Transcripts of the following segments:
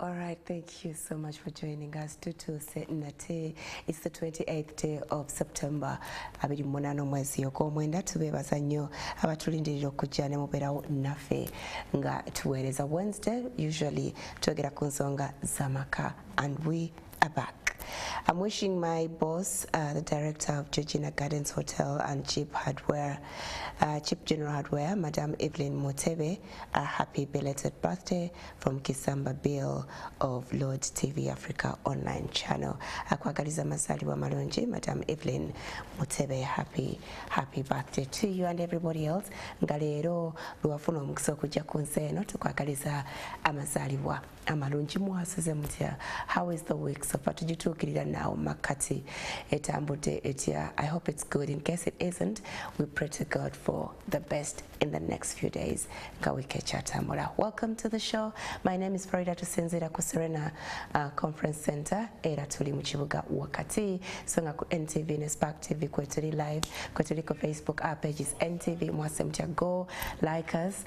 All right, thank you so much for joining us. It's the 28th day of September. Abiri munano mwezi ogw'omwenda tubeebaza nnyo abatulindirira okujja ne mubeerawo naffe nga tuweereza Wednesday. Usually twogera ku nsonga z'amaka, and we are back. I'm wishing my boss, the director of Georgina Gardens Hotel and Cheap General Hardware, Madam Evelyn Mutebe, a happy belated birthday from Kisamba Bill of Lord TV Africa online channel. Akwagaliza mazaliwa malungi, Madam Evelyn Mutebe, happy birthday to you and everybody else. Ngalero luwafuna omukisa okujja ku nsi eno tukwagaliza amazaliwa amalungi. MwasuzeMutya, how is the week so far? Tujitukirira now makati etambudde etya. I hope it's good. In case it isn't, we pray to God for the best in the next few days. Welcome to the show. My name is Farida Tusinzira ku Serena Conference Center era tuli mu kibuga wakati songa ku NTV ne Spark TV kwetuli live kwetuli ku Facebook. Our page is NTV MwasuzeMutya. Go like us,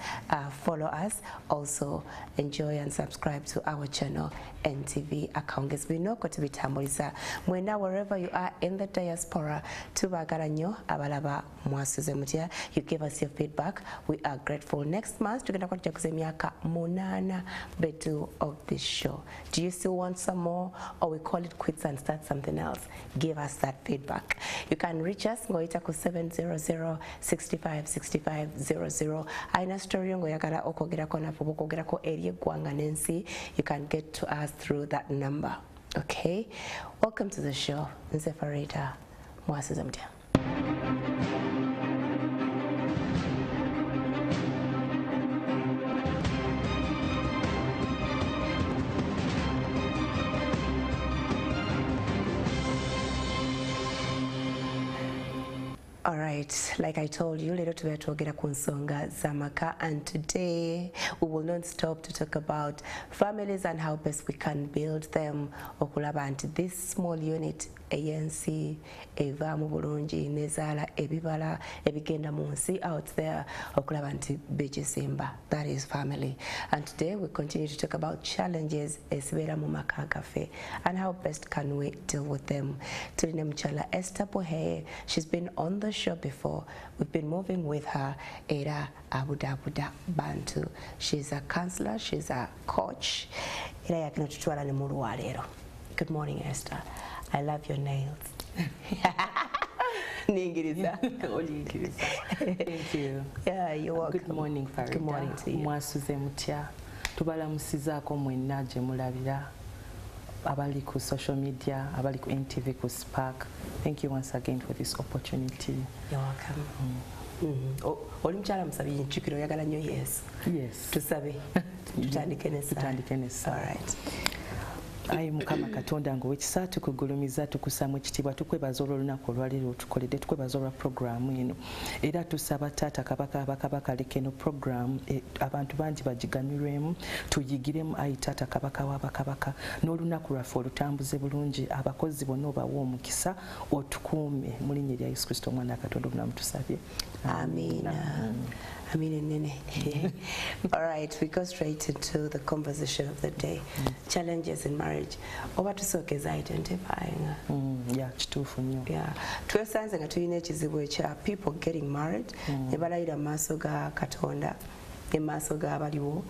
follow us, also enjoy and subscribe to our channel NTV Akawungeezi. We know to be tambuliza mwenda wherever you are in the diaspora. Tubagala nnyo abalaba MwasuzeMutya. You give us your feedback. We are grateful. Next month tugenda kujaguza emyaka 8 bedu of this show. Do you still want some more, or we call it quits and start something else? Give us that feedback. You can reach us ngoita ku 700 65 65 00. Aina story ngoyagala okogerako napo bokogerako eri eggwanga n'ensi. You can get to us through that number. Okay, welcome to the show. Nze Farida, MwasuzeMutya. All right, like I told you, little to twogera ku nsonga z'amaka, and today we will not stop to talk about families and how best we can build them. Okulaba nti this small unit ANC eva mu bulungi nezaala ebibala ebigenda mu nsi out there, okulaba nti begisimba. That is family. And today we continue to talk about challenges ezibeera mu maka gaffe and how best can we deal with them. Tulina mukyala Esther Boheye. She's been on the show before. We've been moving with her era abuda bantu. She's a counselor, she's a coach. Era yakino tutwala ne mulwa leero. Good morning, Esther. I love your nails. Ningiriza. Thank you. Yeah, you're welcome. Good morning, Farida. Good morning to you. MwasuzeMutya. Tubalamusizaako mwenna gye mulabira. Abali ku social media, abali ku NTV, ku Spark. Thank you once again for this opportunity. You're welcome. Oli mukyala musabye enjukiro oyagala nnyo Yesu. Yes. Tusabe. Tutandike nessa. All right. Ayi Mukama Katonda ng'owekisa tukugulumiza tukusaamu ekitiibwa tukwebaza olw'olunaku olwaleero otukoledde tukwebaza olwa programu eno era tusaba Taata Kabaka leka eno programu abantu bangi bagigamirwemu tuyigiremu. Ayi Taata Kabaka w'Abakabaka n'olunaku lwaffe olutambuze bulungi, abakozi bonna obawa omukisa otukuume mu linnya lya Yesu Kristo omwana wa Katonda omulamu tusabye. Amina. All right, we go straight into the conversation of the day. Challenges in marriage. Oba tusokeza identifying. Yeah, kituufu nnyo. Yeah. Twesanze nga tulina ekizibu ekya people getting married ne balayira mu maaso ga Katonda ne maaso g'abaliwo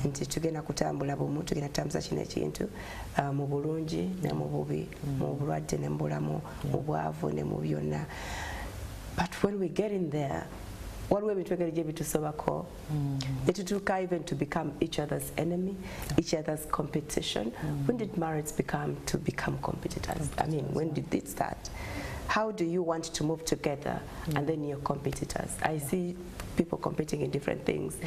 nti tugenda kutambula bumu, tugenda kutambuza kino ekintu mu bulungi ne mu bubi, mu bulwadde ne mu bulamu, mu bwavu ne mu byonna. But when we get in there, what we to even to become each other's enemy, each other's competition. When did marriage become competitors? I mean, when did it start? How do you want to move together and then you're competitors? I see people competing in different things.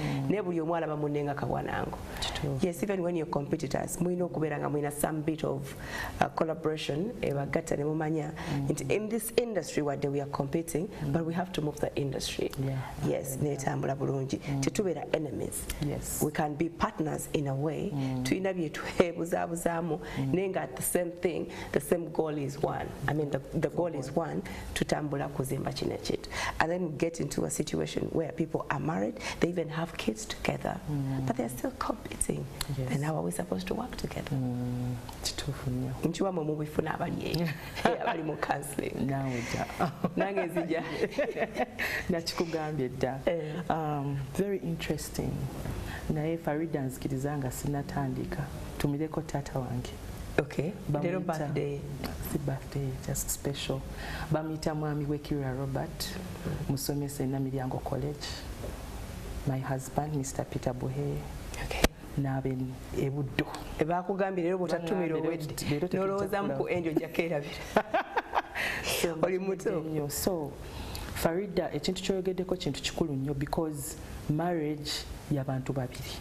Yes, even when you're competitors, some bit of collaboration. In this industry, what we are competing, but we have to move the industry. Yes, enemies. Yes, we can be partners in a way. The same thing, the same goal is one. I mean, the goal is as one tutambula kuzimba kino ekintu, and then get into a situation where people are married, they even have kids together, but they're still competing. Yes. And how are we supposed to work together? Kituufu nnyo. Nkiwamu mubifuna abali abali mu counseling. Naawe dda. Nange nzija. Nakikugambye dda. Very interesting. Naye Farida nzikiriza nga sinnatandika. Tumireko taata wange. Okay. Little birthday. Si birthday, just special. Bamuyita mwami w'Ekirwa Robert, musomesa Namiryango College. My husband, Mr. Peter Buhe. Okay. Nabe ebuddo. Bakugambye leero bw'otatumira owedde. Nolowooza ku enjo jakeerabira. Oli muto. So, Farida, ekintu kyoyogeddeko kintu kikulu nnyo because marriage y'abantu babiri.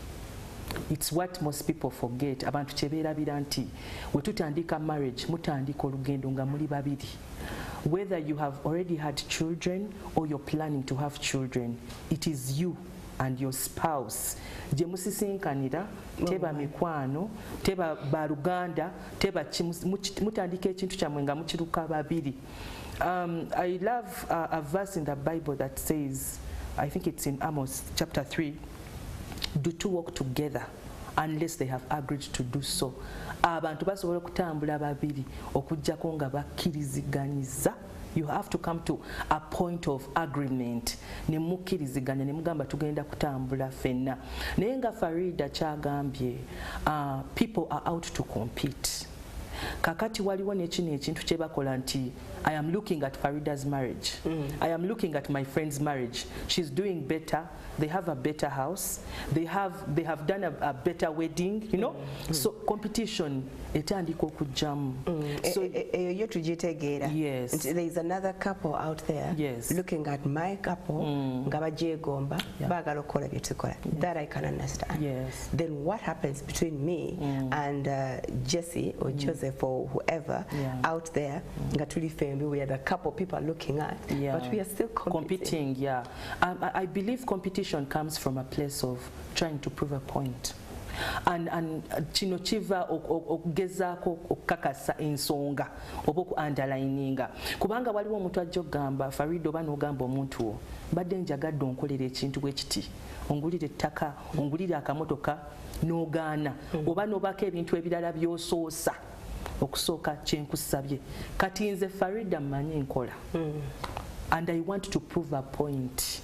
It's what most people forget. Abantu kyebeerabira nti we tutandika marriage mutandika olugendo nga muli babiri. Whether you have already had children or you're planning to have children, it is you and your spouse. Gye musisinkanira, teba mikwano, teba baluganda, teba mutandika ekintu kyammwe nga mukiruka babiri. I love a verse in the Bible that says, I think it's in Amos chapter 3, do two walk together unless they have agreed to do so. Abantu basobola kutambula babiri okujjako nga bakkiriziganyiza. You have to come to a point of agreement. Ne mukkiriziganya ne mugamba tugenda kutambula fenna. Naye nga Farida kyagambye, people are out to compete. Kakati waliwo n'ekino ekintu kye bakola nti I am looking at Farida's marriage. I am looking at my friend's marriage. She's doing better. They have a better house. They have done a better wedding, you know. So competition etandika okujjamu. So eyo tugitegeera. Yes. There is another couple out there looking at my couple nga bagyegomba baagala okukola bye tukola. That I can understand. Yes. Then what happens between me and Jesse or Joseph or whoever out there nga tuli fembi, we are the couple people are looking at, but we are still competing. Yeah. I believe competition comes from a place of trying to prove a point. And kino kiva okugezaako okukakasa ensonga oba oku-underlininga. Kubanga waliwo omuntu ajja okugamba Farida oba n'ogamba omuntu wo mbadde njagadde onkolera ekintu bwe kiti, ongulire ettaka, ongulire akamotoka n'ogaana, oba n'obako ebintu ebirala by'osoosa okusooka kyenkusabye. Kati nze Farida mmanyi nkola. And I want to prove a point.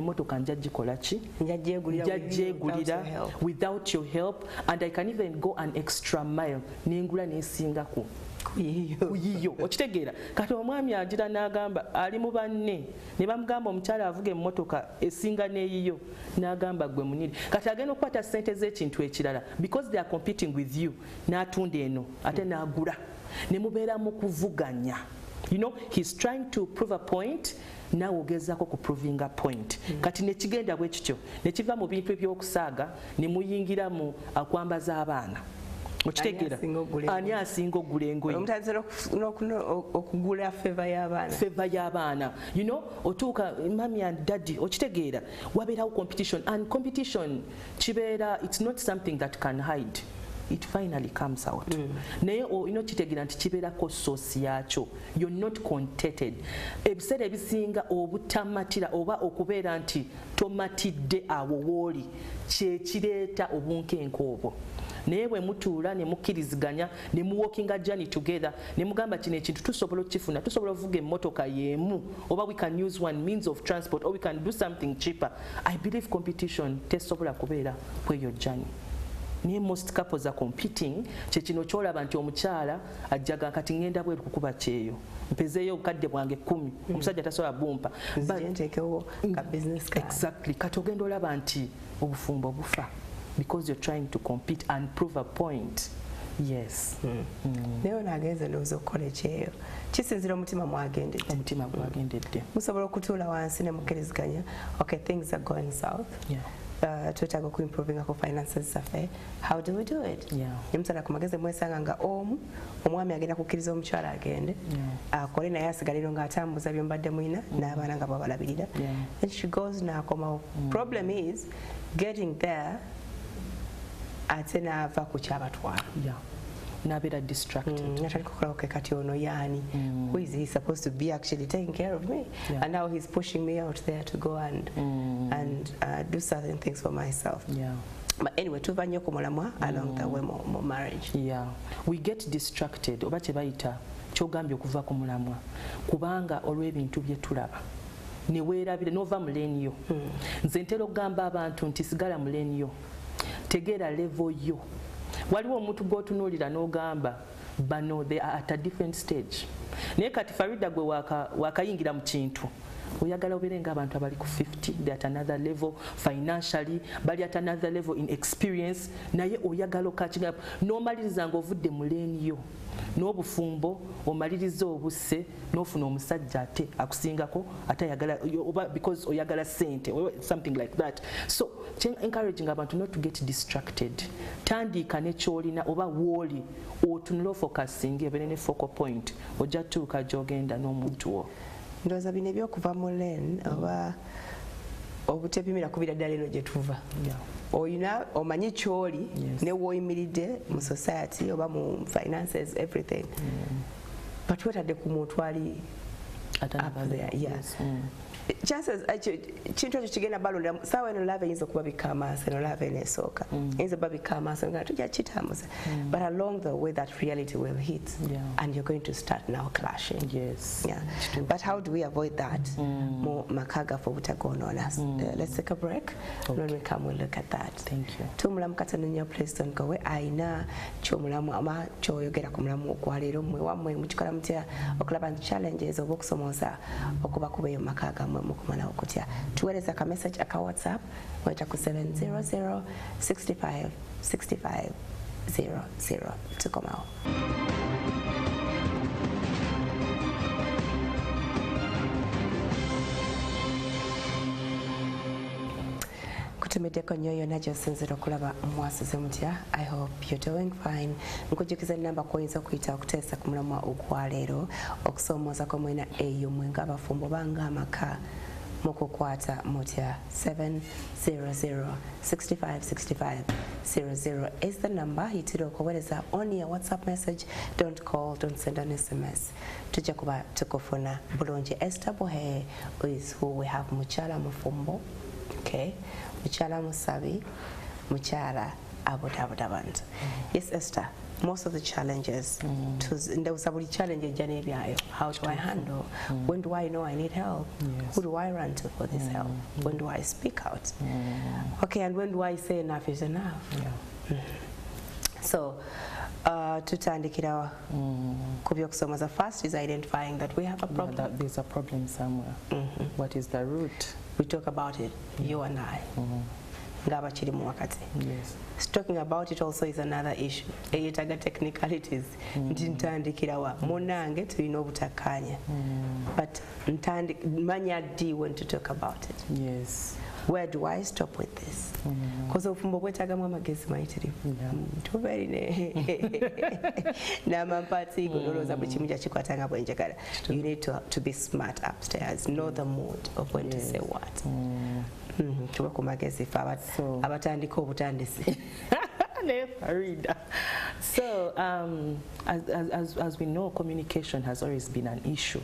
Motoka njagikola ki? Njagyegulira without your help, and I can even go an extra mile nengula nesingako kuyiyo. Okitegeera kati omwami agira n'agamba ali mu banne ne bamugamba omukyala avuga emmotoka esinga n'eyiyo n'agamba gwe muniri kati agenda okukwata ssente z'ekintu ekirala because they are competing with you n'atunda eno ate n'agula ne mubeera mu kuvuganya. You know, he's trying to prove a point. Now ogezaako ku proving a point. Kati ne kigenda bwe kityo ne kiva mu bintu ebyokusaaga ne muyingira mu akwambaza abaana. Okitegeera ani asinga ogula engoye okugula feva y'abaana. You know, otuuka mami and daddy. Okitegeera wabeerawo competition, and competition kibeera, it's not something that can hide. It finally comes out. Naye kitegeera nti kibeerako source yakyo. You're not contented. Ebiseera ebisinga obutamatira oba okubeera nti tomatidde awo wooli kyekireeta obunkenke obwo. Naye bwe mutuula ne mukkiriziganya ne mu walking a journey together ne mugamba kino ekintu tusobola okifuna, tusobola okuvuga emmotoka y'emu, oba we can use one means of transport, or we can do something cheaper. I believe competition tesobola kubeera kweyo journey. Naye most couples are competing. Kyekino kyolaba nti omukyala ajjaga kati ngenda bweru kukuba kyeyo mpezeeyo obukadde bwange 10 omusajja tasobola bumpa exactly. Kati ogenda olaba nti obufumbo bufa because you're trying to compete and prove a point. Yes. Naye onaagenze ndowooza okukola ekyeyo kisinzira omutima gwagendedde. Musobola okutuula wansi ne mukkiriziganya, okay, things are going south. Twetaaga ku improving ako finances zaffe. How do we do it? Nemusala ku magezi mwesanga nga omwami agenda kukkiriza omukyala agende akole naye asigaliro ng'atambuza byomubadde mwina n'abaana nga babalabirira. And she goes n'akomawo. Problem is getting there ate n'ava ku kyabatwala. n'abeera distracted. Who is he supposed to be actually taking care of me? Yeah. And now he's pushing me out there to go and do certain things for myself. Yeah. But anyway, tuvanye ku mulamwa along the way more marriage. Yeah. We get distracted oba kye bayita kyogambye okuva ku mulamwa kubanga olw'ebintu bye tulaba ne weerabire n'ova mulenyo. Nze ntera okugamba abantu nti sigala mulenyo, tegeera level yo. Waliwo omuntu gw'otunuulira n'ogamba bano they are at a different stage. Naye kati Farida gwe wakayingira mu kintu oyagala obeere ng'abantu abali ku 50, they at another level financially, bali at another level in experience, naye oyagala okachinga n'omaliriza ng'ovudde mulenyo n'obufumbo omaliriza obuse n'ofuna omusajja ate akusingako ate ayagala oba because oyagala sente or something like that. So encouraging abantu not to get distracted. Tandika ne kyolina oba woli otunula focusing ebeere ne focal point ojja tuuka gy'ogenda n'omuntu wo. Ndowooza bino ebyokuva mu len oba obutepimira kubira ddala eno gye tuva. Oyina omanyi kyoli ne w'oyimiridde mu society oba mu finances everything. But wetadde ku muntu ali up there. Yes. Chances kintu ekyo kigenda balonda saawa eno lava eyinza okuba bikamaasa eno lava eno esooka eyinza okuba bikamaasa nga tujja kitambuza, but along the way that reality will hit and you're going to start now clashing. Yes. Yeah. But how do we avoid that? Mu maka gaffe obutagonoona. Let's take a break. Okay. When we come we'll look at that. Thank you. Tumulamu katono nnyo Preston Gowe ayina kyomulamu ama kyoyogera ku mulamu ogwaleero mmwe wammwe mukikola mutya okulaba nti challenges oba okusomooza okuba kubeeyo maka gammwe mukumala okutya. Tuweereza ka message aka WhatsApp weta ku 700 65 65 00. Tukomawo. Kutumiddeko nnyo yonna gy'osinzira okulaba MwasuzeMutya. I hope you're doing fine. Nkujjukiza nnamba kuyinza okuyita okuteesa ku mulamwa ogwaleero okusoomoozako mwena eyo mwe ng'abafumbo banga amaka mukukwata mutya. 700 65 65 00 is the number. Hitira okuweereza on your WhatsApp message. Don't call, don't send an SMS. Tujja kuba tukufuna bulungi. Esther Bohe is who we have mukyala mufumbo. Okay. Mukyala musabi, mukyala abodaboda bantu. Yes, Esther, most of the challenges, there was a challenge in how do I handle? When do I know I need help? Yes. Who do I run to for this help? When do I speak out? Okay, and when do I say enough is enough? So, tutandikira ku by'okusomooza. First is identifying that we have a problem. That there's a problem somewhere. What is the root? We talk about it, you and I. Ng'abakiri mu wakati. Yes. Talking about it also is another issue. Eyetaga technicalities. Nti ntandikirawa munange tulina obutakkaanya. But manya ddi when to talk about it. Yes. Where do I stop with this? Because obufumbo bwetagamu amagezi mayitirivu. Tubeerine n'amampaati gololooza buli kimu kyakikwata nga bwenjagala. You need to be smart upstairs. Know the mood of when to say what. Tuba ku magezi fe abatandika obutandisi. So, as we know, communication has always been an issue.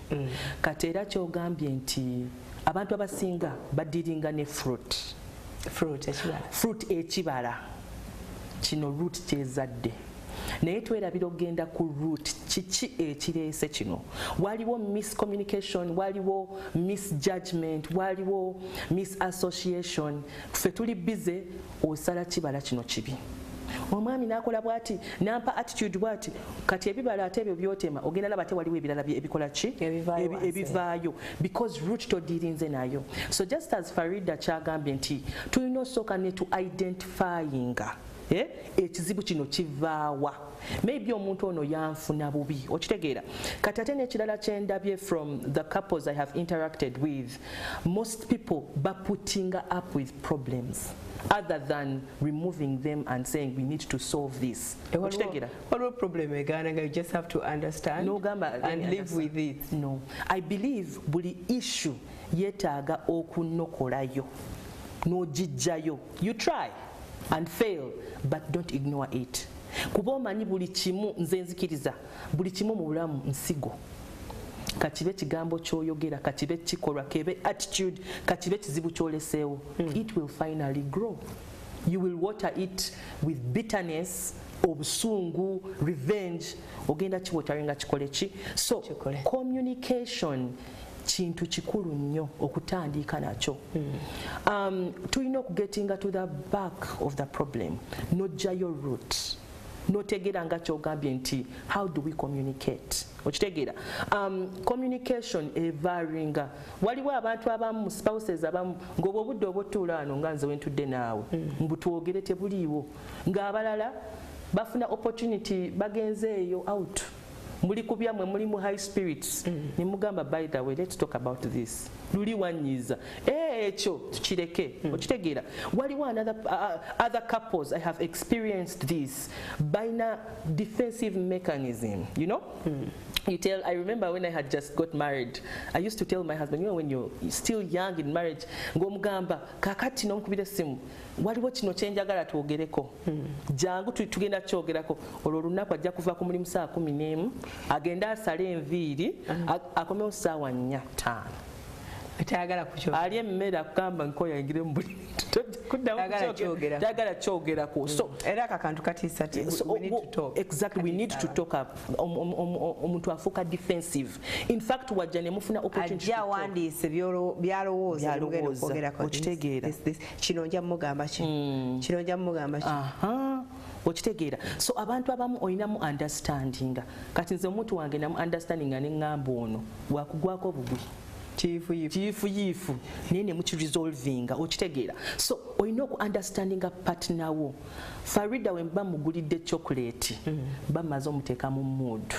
Kati era kyogambye nti abantu abasinga badiringa ne fruit ekibala kino root kyezadde naye twerabira ogenda ku root kiki ekireese kino. Waliwo miscommunication, waliwo misjudgment, waliwo misassociation. Ffe tuli bize osala kibala kino kibi, omwami n'akola bw'ati nampa attitude bw'ati, kati ebibala ate ebyo byotema ogenda laba ate waliwo ebirala ebikola ki ebivaayo because root todirinze nayo. So just as Farida kyagambye nti tulina osooka ne to identifying ekizibu kino kivaawa. Maybe omuntu ono yanfuna bubi, okitegeera. Kati ate n'ekirala kyendabye from the couples I have interacted with, most people putting up with problems other than removing them and saying we need to solve this. What problem you just have to understand and live with it. No, I believe buli issue yetaaga okunokolayo n'ogijjayo. You try and fail, but don't ignore it. kuba omanyi buli kimu nze nzikiriza buli kimu mu bulamu nsigo kakibe kigambo kyoyogera kakibe kikolwa kebe attitude kakibe kizibu kyoleseewo it will finally grow. You will water it with bitterness, obusungu, revenge. Ogenda kiwataringa kikole ki? So communication kintu kikulu nnyo okutandika nakyo. Tulina okugetinga to the back of the problem, n'ojjayo root. Notegeera nga kyogambye nti how do we communicate? Okitegeera communication evaringa waliwo abantu abamu spouses abamu ng'obwo obudde obutuula wano nga nze wentudde naawe mbutwogere tebuliiwo ng'abalala bafuna opportunity bagenze eyo out muli kubyamwe muli mu high spirits ne mugamba by the way let's talk about this luli wanyiza ekyo tukireke okitegeera waliwo other couples I have experienced this baina defensive mechanism you know. I remember when I had just got married, I used to tell my husband, you know, when you're still young in marriage, ng'omugamba kakati nomukubira simu waliwo kino kyenjagala twogereko jangu tugenda kyogerako olwo olunaku ajja kuva ku mulimu saa 11 agenda asale enviiri akomewo ssaawa 4-5 atayagala kukyogera ali emmere akugamba nkoya ingire mu buli tayagala kyogerako so era akakantu katiisa we need to talk. Exactly, we need to talk up omuntu afuuka defensive. In fact wajja ne mufuna opportunity ajja wandiise byalowooza lugenda okwogerako okitegeera kino nja mugamba ki kino nja mugamba ki okitegeera so abantu abamu olinamu understanding kati nze omuntu wange namu understanding nga neŋŋamba ono wakugwako bugwi chifu nene mukiresolvinga okitegeera so olina oku understanding partner wo. Farida wemba mugulidde chocolate bamaze omuteeka mu mood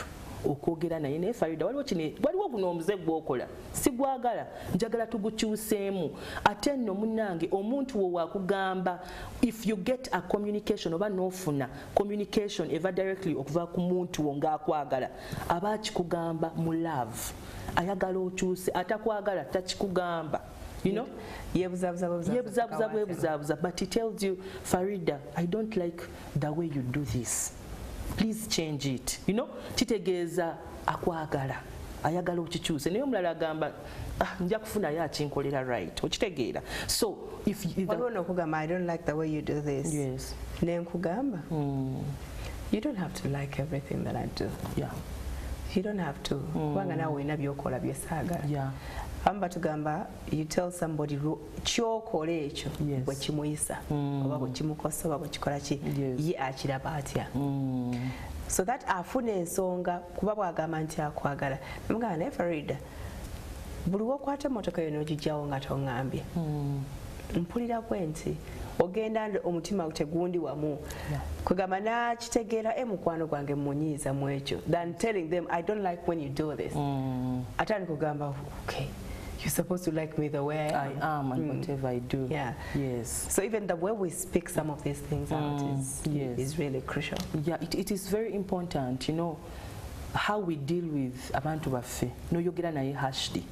okwogera naye naye Farida waliwo guno omuze gwokola sigwagala njagala tugukyuseemu ate nno munnange omuntu wo wakugamba if you get a communication oba nofuna communication eva directly okuva ku muntu wo ngaakwagala aba akikugamba mu love ayagala okyuse atakwagala takikugamba you know yebuzabuza but he tells you Farida I don't like the way you do this please change it you know kitegeeza akwagala ayagala okikyuse naye omulala agamba nja kufuna ye akinkolera right okitegeera so if waliwo okugamba I don't like the way you do this yes nenkugamba you don't have to like everything that I do yeah you don't have to kubanga nawe olina byokola byesaagala amba tugamba you tell somebody kyokola ekyo bwe kimuyisa oba bwe kimukosa oba bwe kikola ki ye akiraba atya so that afuna ensonga kuba bwagamba nti akwagala mugamba naye Farida buli wokwata emmotoka yo n'ogijjawo nga toŋŋambye mpulira kwe nti ogenda omutima tegundi wamu kugamba nakitegeera mukwano gwange munyiiza mu ekyo than telling them I don't like when you do this atani kugamba okay you're supposed to like me the way I am and whatever I do. Yes. So even the way we speak some of these things out is really crucial. Yeah, it is very important, you know, how we deal with abantu baffe noyogera naye hashdi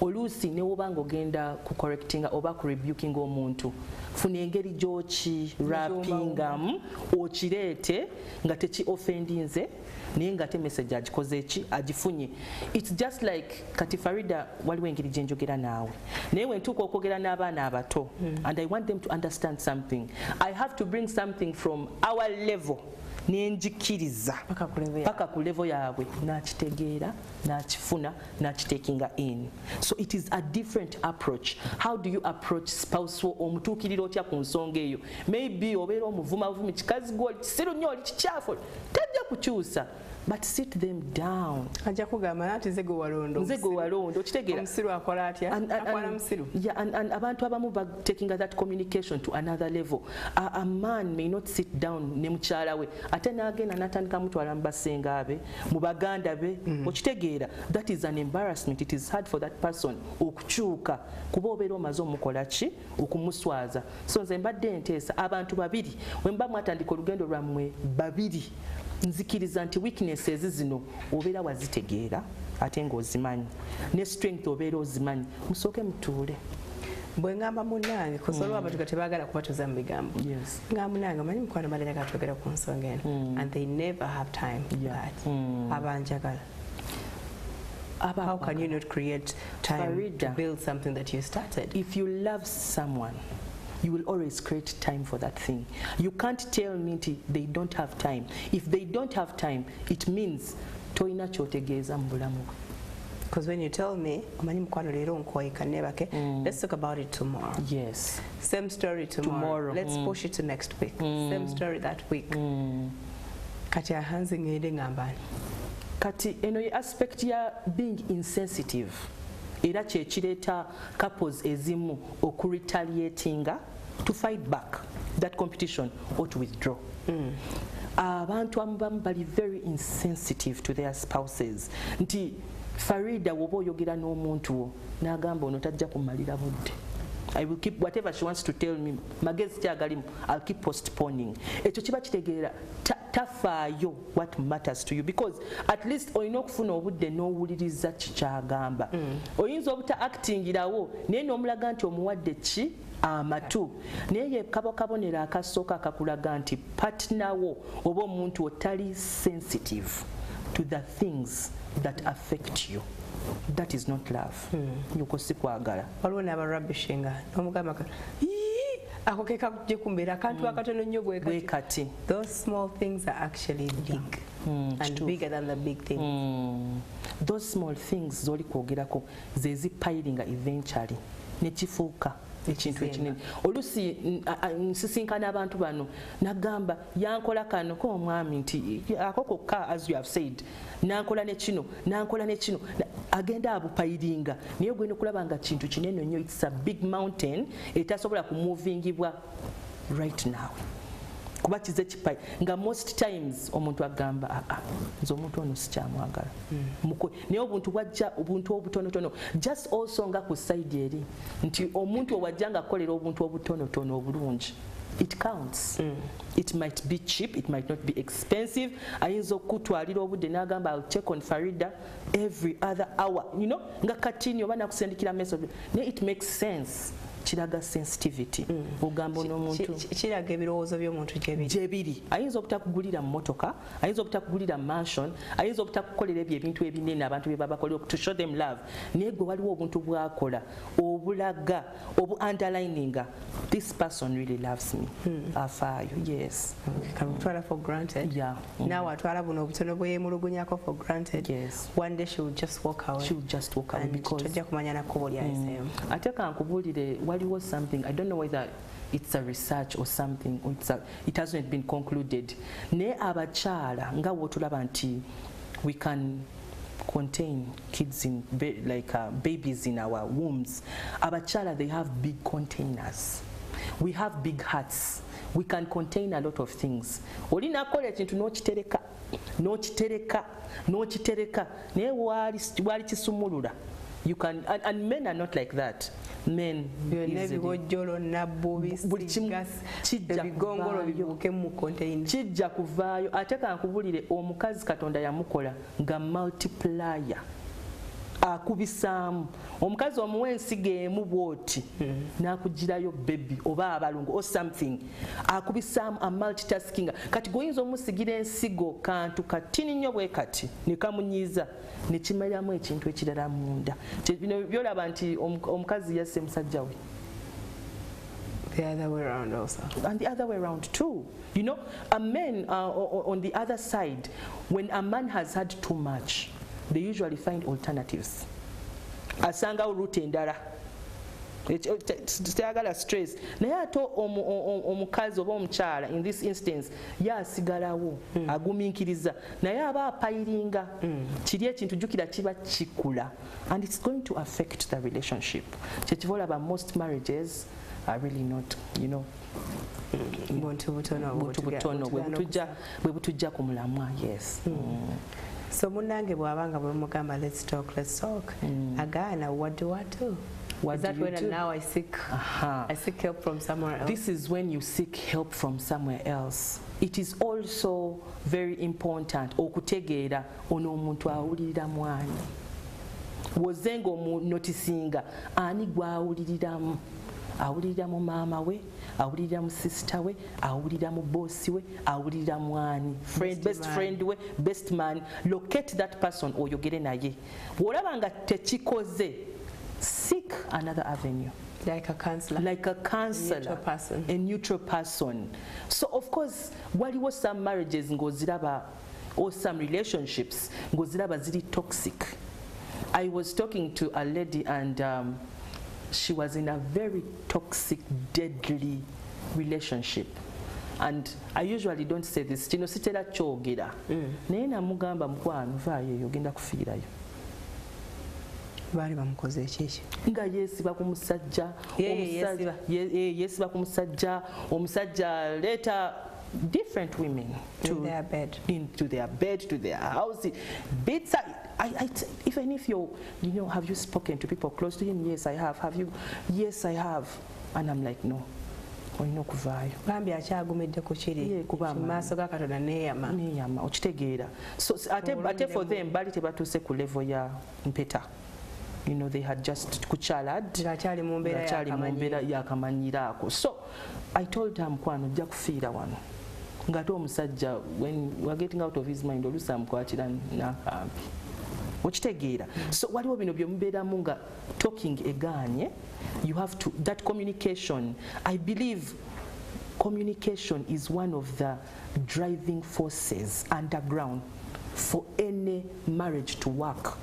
oluusi ne wobanga ogenda ku correcting oba ku rebuking omuntu funa engeri gyoki rappingamu okireete nga teki offendinze naye nga te message agikoze eki agifunye. It's just like kati Farida waliwo engeri gyenjogera naawe naye wentuuka okwogera n'abaana abato and I want them to understand something. I have to bring something from our level nenjikiriza paka ku level yaabwe nakitegeera nakifuna nakitekinga in. So it is a different approach. How do you approach spouse wo omutuukirira otya ku nsonga eyo? Maybe obeera omuvumavumi kikazi gwo kisiru nnyo oli kikyafu tajja kukyusa but sit them down. Ajja kugamba nati nze gwe walondo okitegeera omusiru akola atya akola musiru. Yeah, and abantu abamu taking that communication to another level. A man may not sit down ne mukyala we ate n'agenda n'atandika mutwala mu basenga be mu baganda be okitegeera. That is an embarrassment. It is hard for that person okukyuka kuba obeera omaze omukola ki okumuswaza. So nze mbadde nteesa abantu babiri wemba mwatandika olugendo lwammwe babiri nzikiriza nti weaknesses zino obeera wazitegeera ate ng'ozimanyi ne strength obeera ozimanyi musooke mutuule bwe ngamba munnange kusobola abantu tebagala kubatuza mu bigambo ngamba munnange manyi mukwano balina katwogera ku nsonga eno and they never have time for that abanjagala. How can you not create time to build something that you started? If you love someone, you will always create time for that thing. You can't tell me they don't have time. If they don't have time, it means toina kyotegeeza mu bulamu. Because when you tell me, let's talk about it tomorrow. Yes. Same story tomorrow. Let's push it to next week. Same story that week. Kati ahanze ngende ngambani. Kati eno aspect ya being insensitive. Era kyekireta couples ezimu okuretaliatinga to fight back that competition or to withdraw. Abantu abamu bali very insensitive to their spouses. Nti Farida woba oyogera n'omuntu wo n'agamba ono tajja kumalira budde. I will keep whatever she wants to tell me. Magezi kyagalimu, I'll keep postponing. Ekyo kiba kitegeera tafaayo what matters to you because at least olina okufuna obudde n'owuliriza kikyagamba. Oyinza obuta actingirawo naye n'omulaga nti omuwadde ki amatu naye ye kabonero akasooka akakulaga nti partner wo oba omuntu otali sensitive to the things that affect you. That is not love. Yuko sikwagala. Waliwo n'abarabishinga n'omugamba ako ke kakujje kumbeera akantu akatono nnyo bwe kati. Those small things are actually big and bigger than the big things. Those small things zoli kwogerako ze zipilinga eventually nekifuuka ekintu ekinene. Olusi nsisinkana abantu bano nagamba yankola kano ko omwami nti akokokka as you have said nankola ne kino agenda abupayiringa naye gweno kulaba nga kintu kinene nnyo. It's a big mountain etasobola kumovingibwa right now kuba kize kipayi nga most times omuntu agamba nze omuntu ono sikyamwagala naye obuntu obutonotono just also nga ku side eri nti omuntu owajja nga akolera obuntu obutonotono obulungi. It counts. It might be cheap, it might not be expensive. Ayinza okutwalira obudde n'agamba I'll check on Farida every other hour. You know, nga katini oba nakusendikira message. It makes sense. Kiraga sensitivity. Ogamba n'omuntu. Kiraga ebirowoozo by'omuntu gyebiri. Ayinza obutakugulira mmotoka, ayinza obutakugulira mansion, ayinza obutakukolera ebintu ebinene abantu bye babakolera to show them love. Naye gwe waliwo obuntu bwakola obulaga underlininga this person really loves me. Afaayo, yes. Kamutwala for granted. Yeah. Now atwala buno obutono bwe yemulugunyako for granted. Yes. One day she will just walk away. She will just walk away because tojja kumanya nakkubo lyayiseemu. Ate kankubulire waliwo something, I don't know whether it's a research or something, or it hasn't been concluded. Ne abakyala nga wotulaba nti we can contain kids in babies in our wombs. Abakyala, they have big containers. We have big hearts. We can contain a lot of things. Olina akola ekintu n'okitereka naye wali kisumulula. You can, and men are not like that. Men kijja kuvaayo. Ate kankubulire omukazi Katonda yamukola nga multiplier. Akubisaamu omukazi omuwa ensigo emu bwoti n'akugirayo baby oba abalungu or something akubisaamu a multitasking. Kati goyinza omusigira ensigo kantu katini nnyo bwe kati ne kamunyiza ne kimalamu ekintu ekirala munda. Byolaba nti omukazi yasse musajja we. The other way around also. And the other way around too. You know, a man on the other side, when a man has had too much, they usually find alternatives. Asanga route endala. Teyagala stress. Naye ate omukazi oba omukyala in this instance yasigalawo agumiikiriza naye aba apayiringa kiri ekintu jjukira kiba kikula and it's going to affect the relationship. Kyekiva olaba most marriages are really not, you know, buntu butono bwe butujja ku mulamwa. Yes. So munange bwabanga bwe mugamba let's talk again, what do I do? Is that when now I seek help from somewhere else? This is when you seek help from somewhere else. It is also very important okutegeera ono omuntu awulirira mwani. wozengo mu notisinga ani gwawuliriramu awulirira mu maama we awulirira mu sister we awulirira mu boss we awulirira mwani best friend we best man. Locate that person oyogere naye. Bw'olaba nga tekikoze, seek another avenue. Like a counselor. Like a counselor. Neutral person. A neutral person. So of course, waliwo some marriages ng'oziraba, or some relationships ng'oziraba ziri toxic. I was talking to a lady and she was in a very toxic, deadly relationship. And I usually don't say this, kino sitera kyogera. Naye namugamba mukwano vaayo ogenda kufiirayo. Baali bamukoze ekiki? Nga yeesiba ku musajja, yeesiba ku musajja, omusajja later different women to their bed, into their bed, to their house, beats. Even if you know, have you spoken to people close to him? Yes, I have. Have you? Yes, I have. And I'm like, no. Olina okuvaayo. Bambi akyagumidde ku kiri mu maaso ga Katonda neeyama okitegeera. So ate for them bali tebatuuse ku level ya mpeta. You know, they had just kuchalad akyali mu mbeera yakamanyiraako. So I told her mukwano ojja kufiira wano ngate omusajja when we are getting out of his mind oluusi amukwatira n'akambi okitegeera. So waliwo bino bye mubeeramu nga talking egaanye. You have to, that communication, I believe communication is one of the driving forces underground for any marriage to work.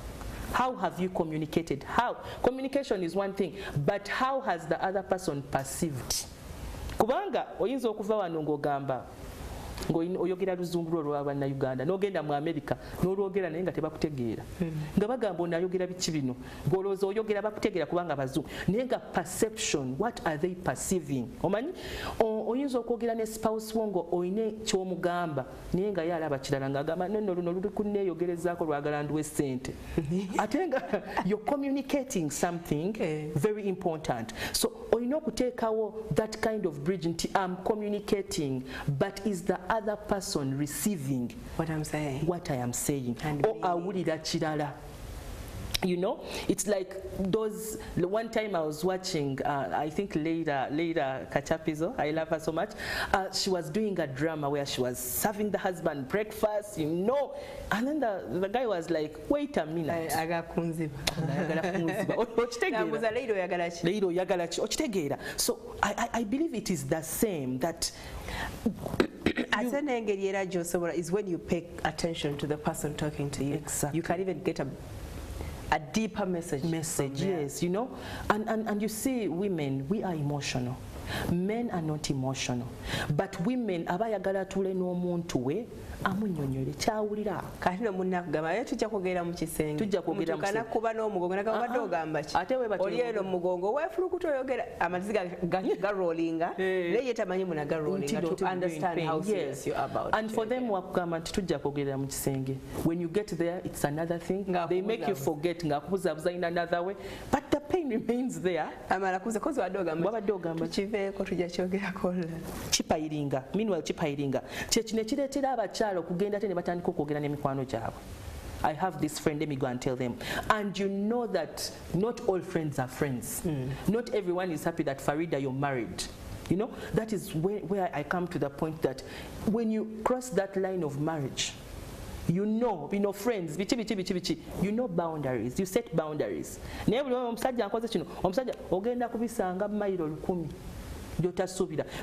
How have you communicated? How? Communication is one thing, but how has the other person perceived? Kubanga oyinza okuva wano ng'ogamba oyogera luzungu lwo lw'Abannayuganda n'ogenda mu America n'olwogera naye nga tebakutegeera nga bagamba onayogera biki bino ng'olowooza oyogera bakutegeera kubanga bazungu naye nga perception, what are they perceiving? Omanyi oyinza okwogera ne spouse wo ngo oyine ky'omugamba naye nga ye alaba kirala ng'agamba nno luno luli kunneeyogerezaako lwagala nduwe ssente ate nga you're communicating something very important. So oyina okuteekawo that kind of bridge nti I'm communicating, but is the other person receiving what I'm saying, what I am saying, or awulira kirala? You know, it's like those. One time I was watching, I think Leila Kachapizo, I love her so much. She was doing a drama where she was serving the husband breakfast, you know, and then the guy was like, wait a minute. So I believe it is the same that. Is when you pay attention to the person talking to you. Exactly. You can even get a deeper message. Yes, you know, and you see, women, we are emotional. Men are not emotional, but women abayagala tule n'omuntu we amunnyonnyole kyawulira kati no munnakugamba ye tujja kwogera mu kisenge mutukana kuba n'omugongo nakabadde ogamba ki oli eno mu mugongo weefulukuta oyogera amazzi garollinga naye ye tamanyi muna garollinga to understand how serious you about and for them wakugamba nti tujja kwogerera mu kisenge. When you get there it's another thing. They make you forget ng'akubuzaabuza in another way, but the pain remains there. Amala kuze kozi wadde ogamba tukiveeko tujja kyogerako kipayiringa. Meanwhile kipayiringa kyekino ekireetera abakyala okugenda ate ne batandika okwogera n'emikwano gyabwe. I have this friend, let me go and tell them. And you know that not all friends are friends. Not everyone is happy that Farida, you're married. You know, that is where I come to the point that when you cross that line of marriage, you know friends, you know boundaries, you set boundaries. Naye buli omusajja akoze kino, omusajja ogenda kubisanga mayiro 10.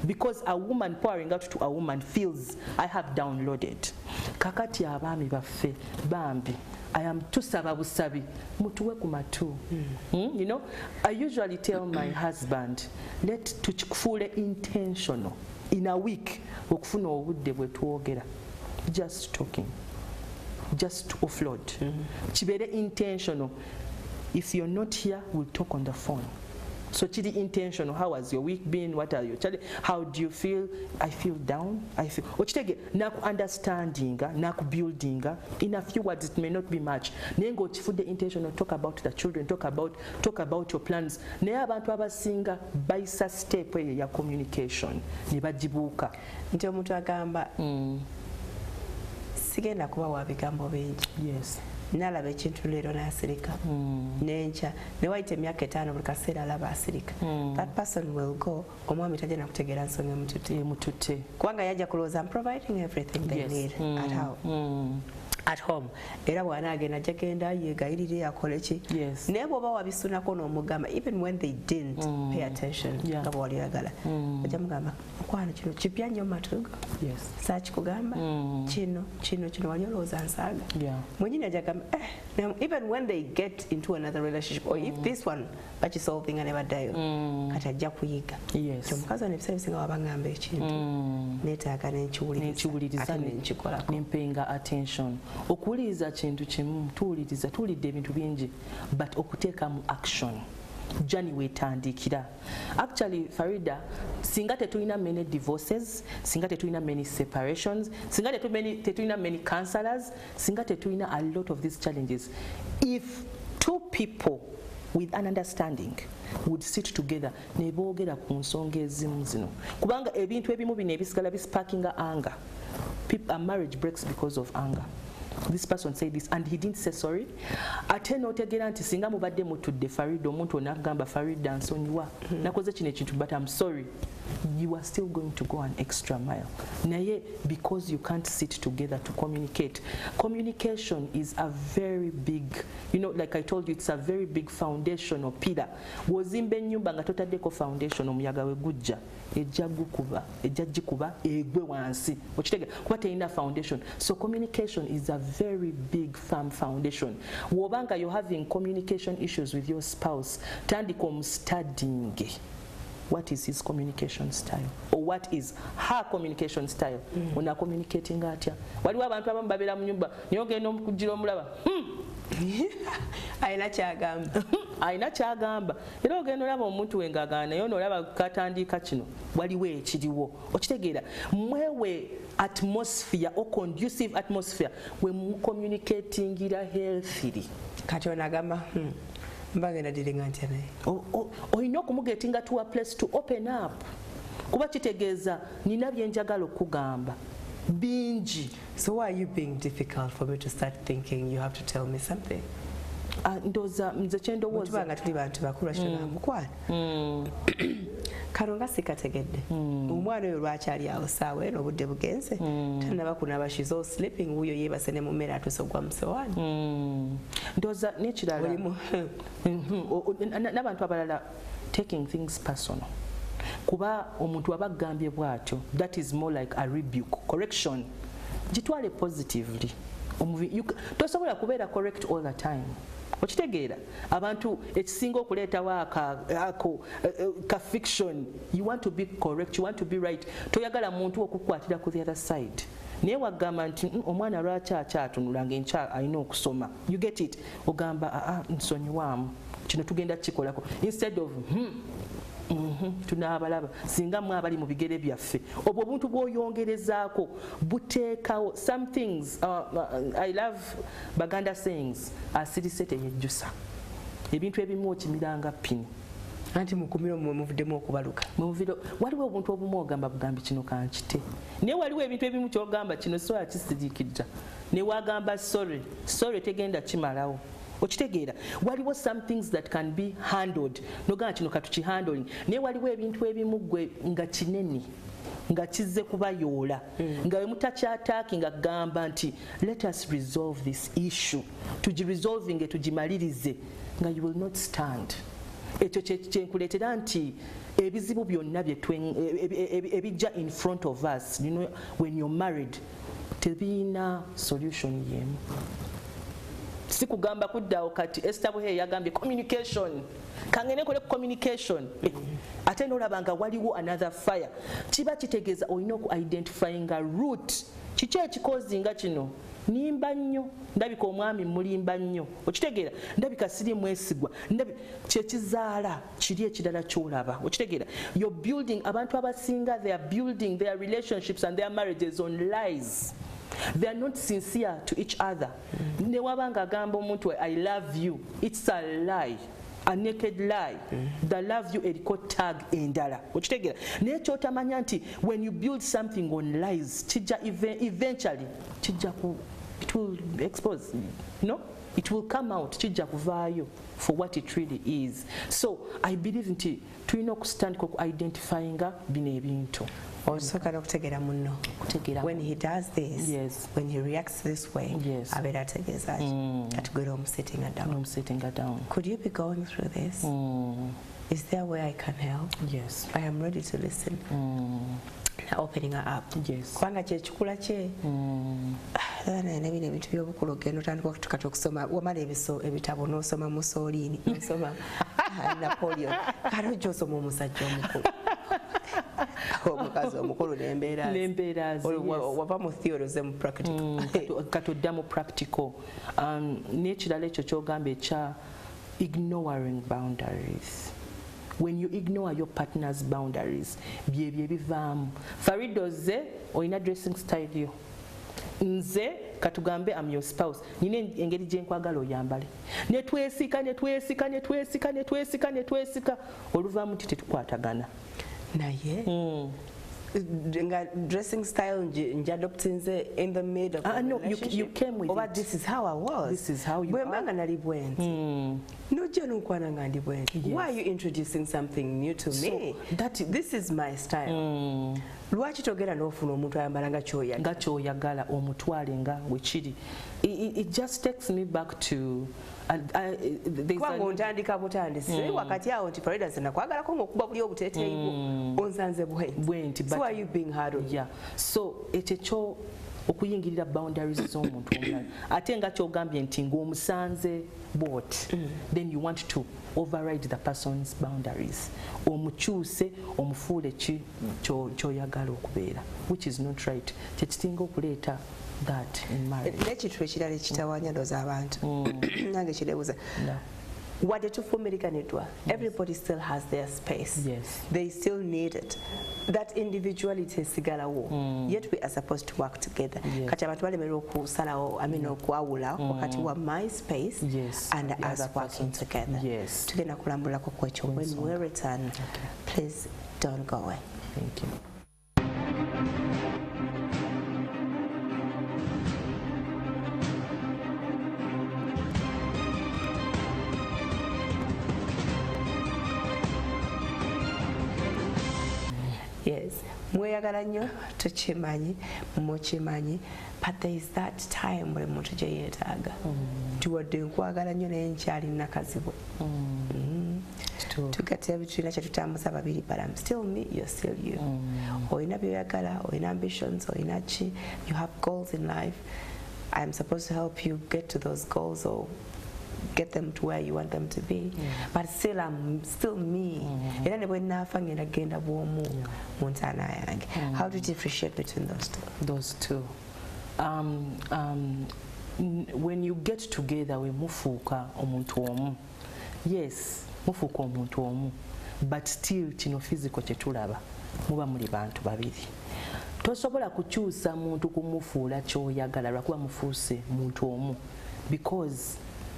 Because a woman pouring out to a woman feels I have downloaded. Kakati abaami baffe bambi I am tusaba busabi mutuwe ku matu. You know, I usually tell my husband, let tukifuule intentional in a week okufuna obudde bwe twogera, just talking, just to offload. Kibeere intentional. If you're not here, we'll talk on the phone. So chidi intentional. How has your week been? What are you? How do you feel? I feel down. I feel. Ochitege naku understanding, naku building. In a few words, it may not be much. Nengo chifude intentional. Talk about the children. Talk about your plans. Naye abantu abasinga baisa step ya communication. Nibajibuka. Nti omuntu agamba sigenda kuba wa bigambo bingi. Yes. nalaba ekintu leero n'asirika n'enkya ne wayita emyaka 5 buli kaseera alaba asirika that person will go omwami tajja kutegeera nsonga emututte kubanga yajja kulowooza I'm providing everything they need at home era bw'anaagenda ajja genda yeegayirire akole ki naye bw'oba wabisunako n'omugamba even when they didn't pay attention nga bw'wali oyagala ajja mugamba mukwano kino kipya nnyo mu matu go saakikugamba kino wali olowooza nsaaga mwenyini ajja gamba even when they get into another relationship or if this one bakisolving nga ne baddayo kati ajja kuyiga omukazi ono ebiseera bisinga wabangamba ekintu neetaaga nenkiwuliriza nenkikolako nempenga attention okuwuliriza kintu kimu tuwuliriza tuwulidde ebintu bingi but okuteekamu action jani wetandikira actually Farida singa tetulina many divorces singa tetulina many separations singa tetulina many counselors singa tetulina a lot of these challenges if two people with an understanding would sit together ne boogera ku nsonga ezimu zino kubanga ebintu ebimu bino ebisigala bisparkinga anger a marriage breaks because of anger. This person said this and he didn't say sorry. Ate notegera nti singa mubadde mutudde Farida omuntu onagamba Farida nsonyiwa nakoze kino ekintu but I'm sorry, you are still going to go an extra mile. Naye because you can't sit together to communicate. Communication is a very big, like I told you, it's a very big foundational pillar. Wozimba ennyumba nga totaddeko foundation omuyaga we gujja ejja gikuba egwe wansi okitege kuba terina foundation. So communication is a very big firm foundation. Wobanga you're having communication issues with your spouse, tandika omustudying what is his communication style or what is her communication style. Una communicating atya waliwo abantu abamu babeera mu nyumba naye ogenda omukujjira omulaba ayina kyagamba era ogenda olaba omuntu wengagana naye onoolaba katandika kino waliwo ekiriwo okitegeera mwewe atmosphere or conducive atmosphere we communicatingira healthily kati onagamba mbagenda diringa ntya naye olina okumugetinga to a place to open up kuba kitegeeza nina byenjagala okugamba bingi. So why are you being difficult for me to start thinking you have to tell me something? Ndoza nze kyendowooza tubanga tuli bantu bakulu ashona mukwana kano nga sikategedde omwana oyo lwakyali awo saawa eno obudde bugenze tanaba kunaba she's all sleeping wuyo yeebase ne mumere atusogwa musowaani ndoza n'ekirala n'abantu abalala taking things personal kuba omuntu abagambye bwatyo that is more like a rebuke correction gitwale positively tosobola kubeera correct all the time okitegeera abantu ekisinga okuleetawo ka fiction you want to be correct you want to be right toyagala muntu okukwatira ku the other side naye wagamba nti omwana lwaki akyatunulanga enkya alina okusoma you get it ogamba nsonyiwaamu kino tugenda kikolako instead of tunaabalaba singa mwabali mu bigere byaffe obwo obuntu bw'oyongerezaako buteekawo some things I love Baganda sayings asirise teyejjusa ebintu ebimu okimiranga pini anti mukumiro muvuddemu okubaluka waliwo obuntu obumu ogamba bugambi kino kankite naye waliwo ebintu ebimu kyogamba kino so akisiriikirira ne wagamba sorry tegenda kimalawo okitegeera waliwo some things that can be handled nogamba kino katukihandling naye waliwo ebintu ebimu gwe nga kinene nga kizze kubayoola nga we mutakyataaki nga gamba nti let us resolve this issue tugiresolvinge tugimalirize nga you will not stand ekyo kyenkuleetera nti ebizibu byonna ebijja in front of us when you're married tebiina solution yemu si kugamba kuddawo kati Esther Buhe yagambye communication kangene kole communication ate n'olabanga waliwo another fire kiba kitegeeza olina oku-identifying a root kiki ekikozinga kino nimba nnyo ndabika omwami mulimba nnyo okitegeera ndabika siri mwesigwa kyekizaala kiri ekirala kyolaba okitegeera you're building abantu abasinga they are building their relationships and their marriages on lies. They are not sincere to each other. Ne wabanga agamba omuntu I love you, it's a lie, a naked lie. The love you eriko tag endala okitegeera naye kyotamanya nti when you build something on lies kijja eventually kijja it will expose it will come out kijja kuvaayo for what it really is. So I believe nti tulina okustandika identifyinga bino ebintu. Osoka n'okutegeera munno. When he does this, yes. When he reacts this way, yes. abeera ategeeza ati gwe omusettinga down. Could you be going through this? Is there a way I can help? Yes. I am ready to listen. Opening her up. Yes. Kubanga kyekikula kye nebino ebintu by'obukulu ogenda otandika okutukati okusoma wamala ebitabo n'osoma Mussolini n'osoma Napoleon kale ojja osoma omusajja omukulu omukazi omukulu n'embeera wava mu theory oze mu practical kati odda mu practical. N'ekirala ekyo ky'ogamba ekya ignoring boundaries. When you ignore your partner's boundaries, byebyo bivaamu. Farido ze olina dressing style yo. Nze katugambe I'm your spouse. Nina engeri gye nkwagala oyambale. Ne twesika oluvaamu nti tetukwatagana. Naye nga dressing style njadoptinze in the mid of the relationship. You came with it. This is how I was. This is how you are. Bwembanga nali bwenzi. Nojja n'okwana nga ndi bwenzi. Why are you introducing something new to me? This is my style. Lwaki togera n'ofuna omuntu ayambala nga kyoyagala omutwale nga wekiri. It just takes me back to kwanga ontandika butandisi wakati awo nti Paradise nakwagalako ng'okuba buli obuteeteeyi bwo onsanze bwenti. So are you being hard on? Yeah. So ekyo okuyingirira boundaries z'omuntu omulala ate nga kyogambye nti ng'omusanze bw'oti then you want to override the person's boundaries omukyuse omufuule ki kyoyagala okubeera, which is not right. Kyekisinga okuleeta that in marriage. N'ekintu ekirala ekitawaanya ndowooza abantu nange kirebuuza wadde tufumiriganiddwa, everybody still has their space. Yes. They still need it. That individuality esigalawo. Yet we are supposed to work together. Kati abantu balemererwa okusalawo okwawula wakati wa my space and us working together. Tugenda kulambulako kwekyo. When we return, please don't go away. Thank you. Yes, mweyagala nnyo tukimanyi mukimanyi, but there is that time buli muntu gye yeetaaga nti wadde nkwagala nnyo naye nkyali nakazibwe tugatira bitulina kyetutambuza babiri, but I'm still me, you're still you. Olina byoyagala, olina ambitions, olina ki, you have goals in life. I'm supposed to help you get to those goals or get them to where you want them to be, but still I'm still me. Era ne bwe naafa ngenda genda bw'omu mu ntaana yange. How do you differentiate between those two? When you get together we mufuuka omuntu omu. Yes, mufuuka omuntu omu, but still kino physical kye tulaba muba muli bantu babiri. Tosobola kukyusa muntu kumufuula kyoyagala lwakuba mufuuse muntu omu, because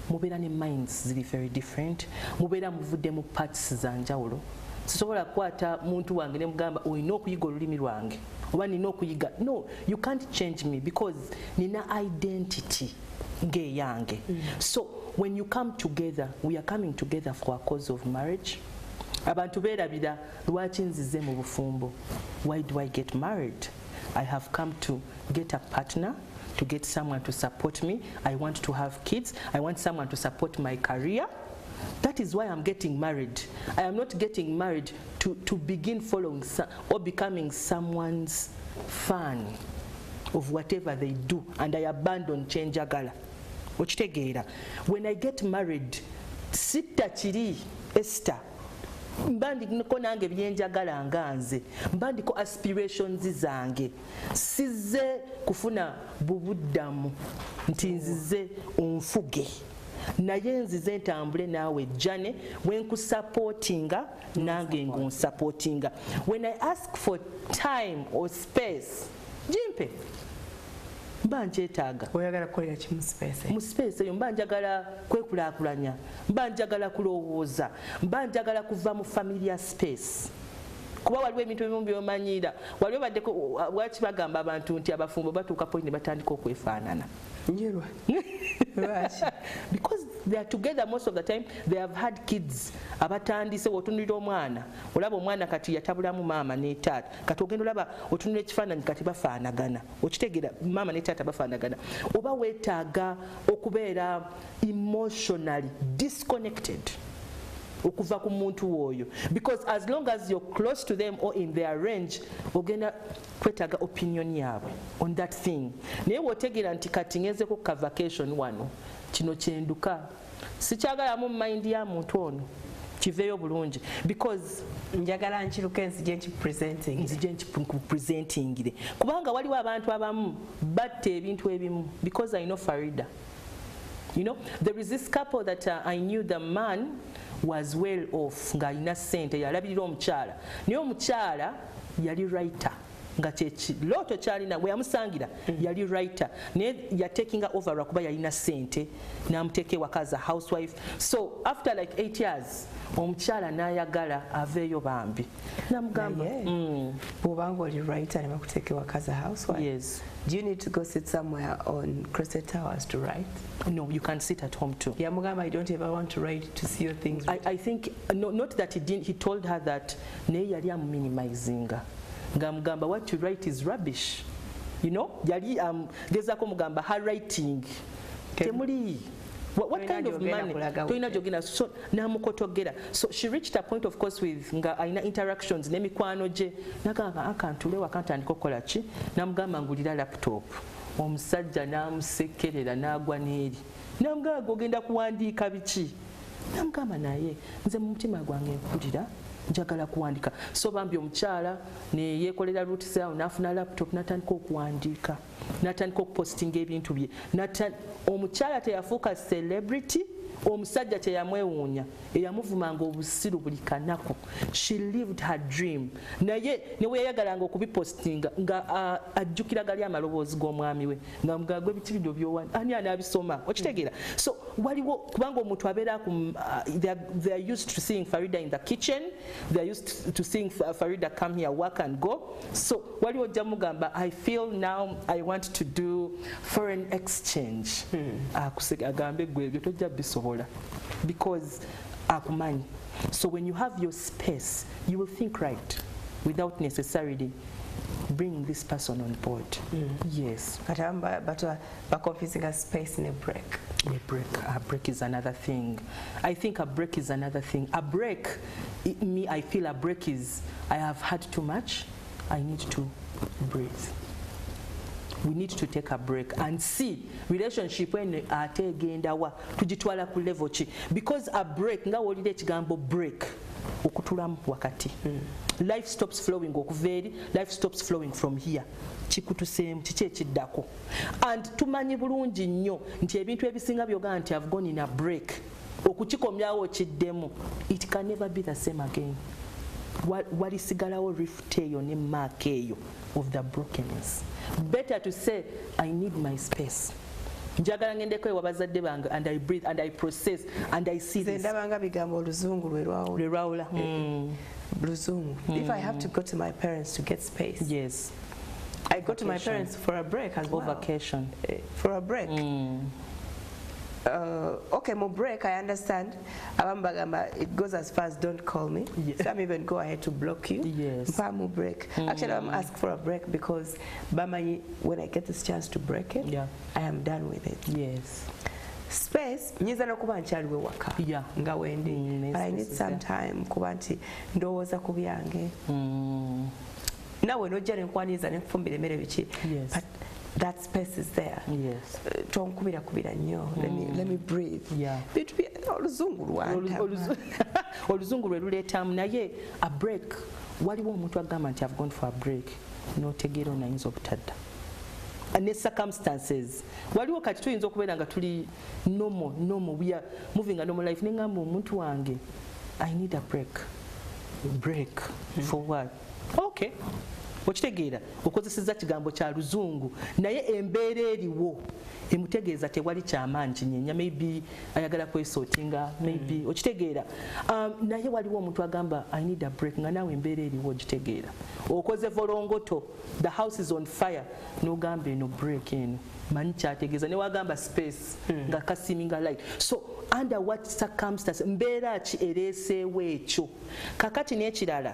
mubeera ne minds ziri very different, mubeera muvudde mu parts za njawulo. Sisobola kukwata muntu wange ne mugamba olina okuyiga olulimi lwange oba nina okuyiga. No, you can't change me because nina identity ngeyange. So when you come together, we are coming together for a cause of marriage. Abantu beerabira lwaki nzize mu bufumbo. Why do I get married? I have come to get a partner, to get someone to support me. I want to have kids. I want someone to support my career. That is why I'm getting married. I am not getting married to begin following or becoming someone's fan of whatever they do, and I abandon chenjagala. Okitegeera. When I get married, sitta kiri Esther. Mbandiko nange byenjagala nga nze, mbandiko aspirations zange, sizze kufuna bubuddamu nti nzize onfuge, naye nzize ntambule naawe jjane wenkusupportinga nange ngonsuportinga. When I ask for time or space, jimpe mba nkyetaaga. Oyagala kukolera ki mu space? Mu space eyo mba njagala kwekulaakulanya, mba njagala kulowooza, mba njagala kuva mu familiar space. Kuba waliwo ebintu ebimu by'omanyira, waliwo baddeko lwaki bagamba abantu nti abafumbo batuuka point ne batandika okwefaanana. Because they are together most of the time. They have had kids. Abatandise otunulira omwana olaba omwana kati yatabulamu maama ne taata kati ogenda olaba otunulira ekifaananyi kati bafaanagana okitegeera maama ne taata bafaanagana oba weetaaga okubeera emotionally disconnected okuva ku muntu oyo because as long as you're close to them or in their range ogenda kwetaaga opinion yaabwe on that thing naye wotegeera nti kati ngezeko ka vacation wano kino kyenduka sikyagalamu mu mind ya muntu ono kiveeyo bulungi because njagala nkiruke nzije nkipresentingire kubanga waliwo abantu abamu batta ebintu ebimu because I know Farida. You know, there is this couple that I knew. The man was well off nga alina ssente yalabirira omukyala naye omukyala yali writer nga loto kyalina bwe yamusangira yali writer naye yatekinga over lwakuba yalina ssente n'amuteeka ewaka as a housewife. So after like 8 years omukyala n'ayagala aveeyo bambi namugamba bw'obanga oli writer ne bakuteeka ewaka as a housewife. Yes. Do you need to go sit somewhere on Crescent Towers to write? No, you can sit at home too. Yeah, Mugamba, I don't ever want to write to see your things. I think, no, not that he didn't, he told her that naye yali minimizing. Mugamba, what you write is rubbish. You know, yali gezako mugamba her writing. Temuli. What kind of money? So namukotogera. So she reached a point, of course, with aina interactions nemikwano je nagamba akantule wakantandika okukola ki namugamba ngulira laptop omusajja namusekerera nagwa n'eri namugamba ogenda kuwandiika biki namugamba naye nze mu mutima gwange mpulira njagala kuwandika. So bambi omukyala ne yekolera root cell nafuna laptop natandika okuwandiika natandika okupostinga ebintu bye omukyala teyafuuka celebrity omusajja teyamwewuunya eyamuvumanga obusiru buli kanaku. She lived her dream naye newe yayagalanga okubipostinga nga ajjukira gali amaloboozi g'omwami we nga mugagwe bitibidde byowani ani anabisoma okitegeera. So waliwo kubanga omuntu abeera they are used to seeing Farida in the kitchen, they are used to seeing Farida come here work and go. So waliwo ojja mugamba I feel now I want to do foreign exchange. Agambe gwe ebyo tojja bisobola because akumanyi. So when you have your space you will think right without necessarily bringing this person on board. Yes. But confusing a space in a break. A break is another thing. I think a break is another thing. A break, I feel a break is I have had too much. I need to breathe. We need to take a break and see relationship when ate genda wa tujitwala ku level ki because a break nga wolide ekigambo break okutulamu wakati. Life stops flowing okuveeri, life stops flowing from here. Kikutuseemu kiki ekiddako and tumanyi bulungi nnyo nti ebintu ebisinga byogana nti I've gone in a break okukikomyawo kiddemu it can never be the same again. Walisigalawo rift eyo ne mark eyo of the brokenness. Better to say I need my space. Njagala ngendeko ewa bazadde bange and I breathe and I process and I see this. Ndabanga bigambo oluzungu lwewawula. Luzungu. If I have to go to my parents to get space. Yes. I go to my parents for a break as well. Or vacation. For a break. Okay, more break, I understand. It goes as far as don't call me. Yes. Some even go ahead to block you. Yes. More break. Actually, I'm asking for a break because when I get this chance to break it, I am done with it. Yes. Space, nyiza nokuba nkyaliwe waka. Nga wendi. But I need some time kuba nti ndowooza ku byange. Nawe nojja nenkwaniza nenkufumbira emmere biki. But that space is there. Yes. Tonkubira nnyo. Let me breathe. Yeah. Oluzungu lwanta. Oluzungu lwe luleetamu naye a break. Waliwo omuntu agamba nti I've gone for a break. N'otegeera onayinza obutadda. And the circumstances. Waliwo kati tuyinza okubeera nga tuli normal. We are moving a normal life. Nengamba omuntu wange I need a break. Break. For what? Okay. okitegeera okozesezza kigambo kya luzungu naye embeera eriwo emutegeeza tewali kyamaanyi kinyenya maybe ayagala kwesootinga maybe okitegeera naye waliwo omuntu agamba I need a break nga naawe embeera eriwo ogitegeera okoze volongoto the house is on fire n'ogamba eno break eno manyi kyategeeza newagamba space nga kasiminga light so under what circumstance mbeera ki ereeseewo ekyo kakati n'ekirala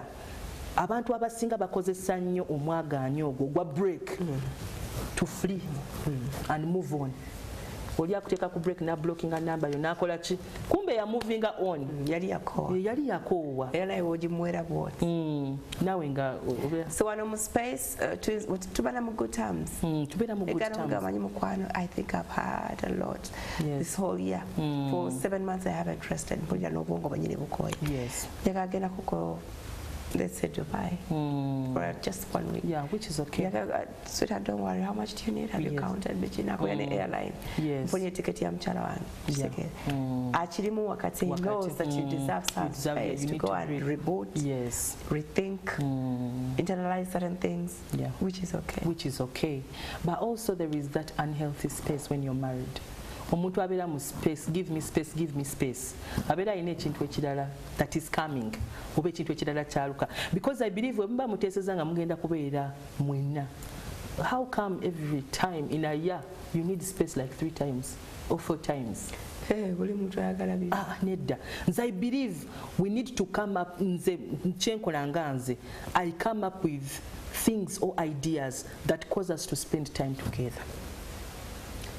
abantu abasinga bakozesa nnyo omwagaanyi ogwo gwa break to flee and move on oli akuteeka ku break na blocking number yo nakola ki kumbe ya moving on yali yakoowa era naye wogimwera bwoti nawe nga so wano mu space tubana mu good terms tubeera mu good terms amanyi mukwano I think I've had a lot this whole year for 7 months I haven't rested mpulira n'obwongo banyine bukoye yakagenda kuko let's say Dubai for just 1 week. Yeah, which is okay. Sweetheart, don't worry. How much do you need? Have you counted? But you know, an airline. Yes. For your ticket, I'm actually, wakati knows that you deserve some space to go and reboot. Yes. Rethink. Internalize certain things. Yeah. Which is okay. Which is okay. But also there is that unhealthy space when you're married. Omuntu abeera mu space, give me space. Abeera alina ekintu ekirala that is coming. Oba ekintu ekirala kyaluka. Because I believe we muba muteeseza nga mugenda kubeera mwenna. How come every time in a year you need space like 3 times or 4 times? Buli muntu ayagala biri. Nedda. Nze I believe we need to come up, nze kyenkola nga nze, I come up with things or ideas that cause us to spend time together.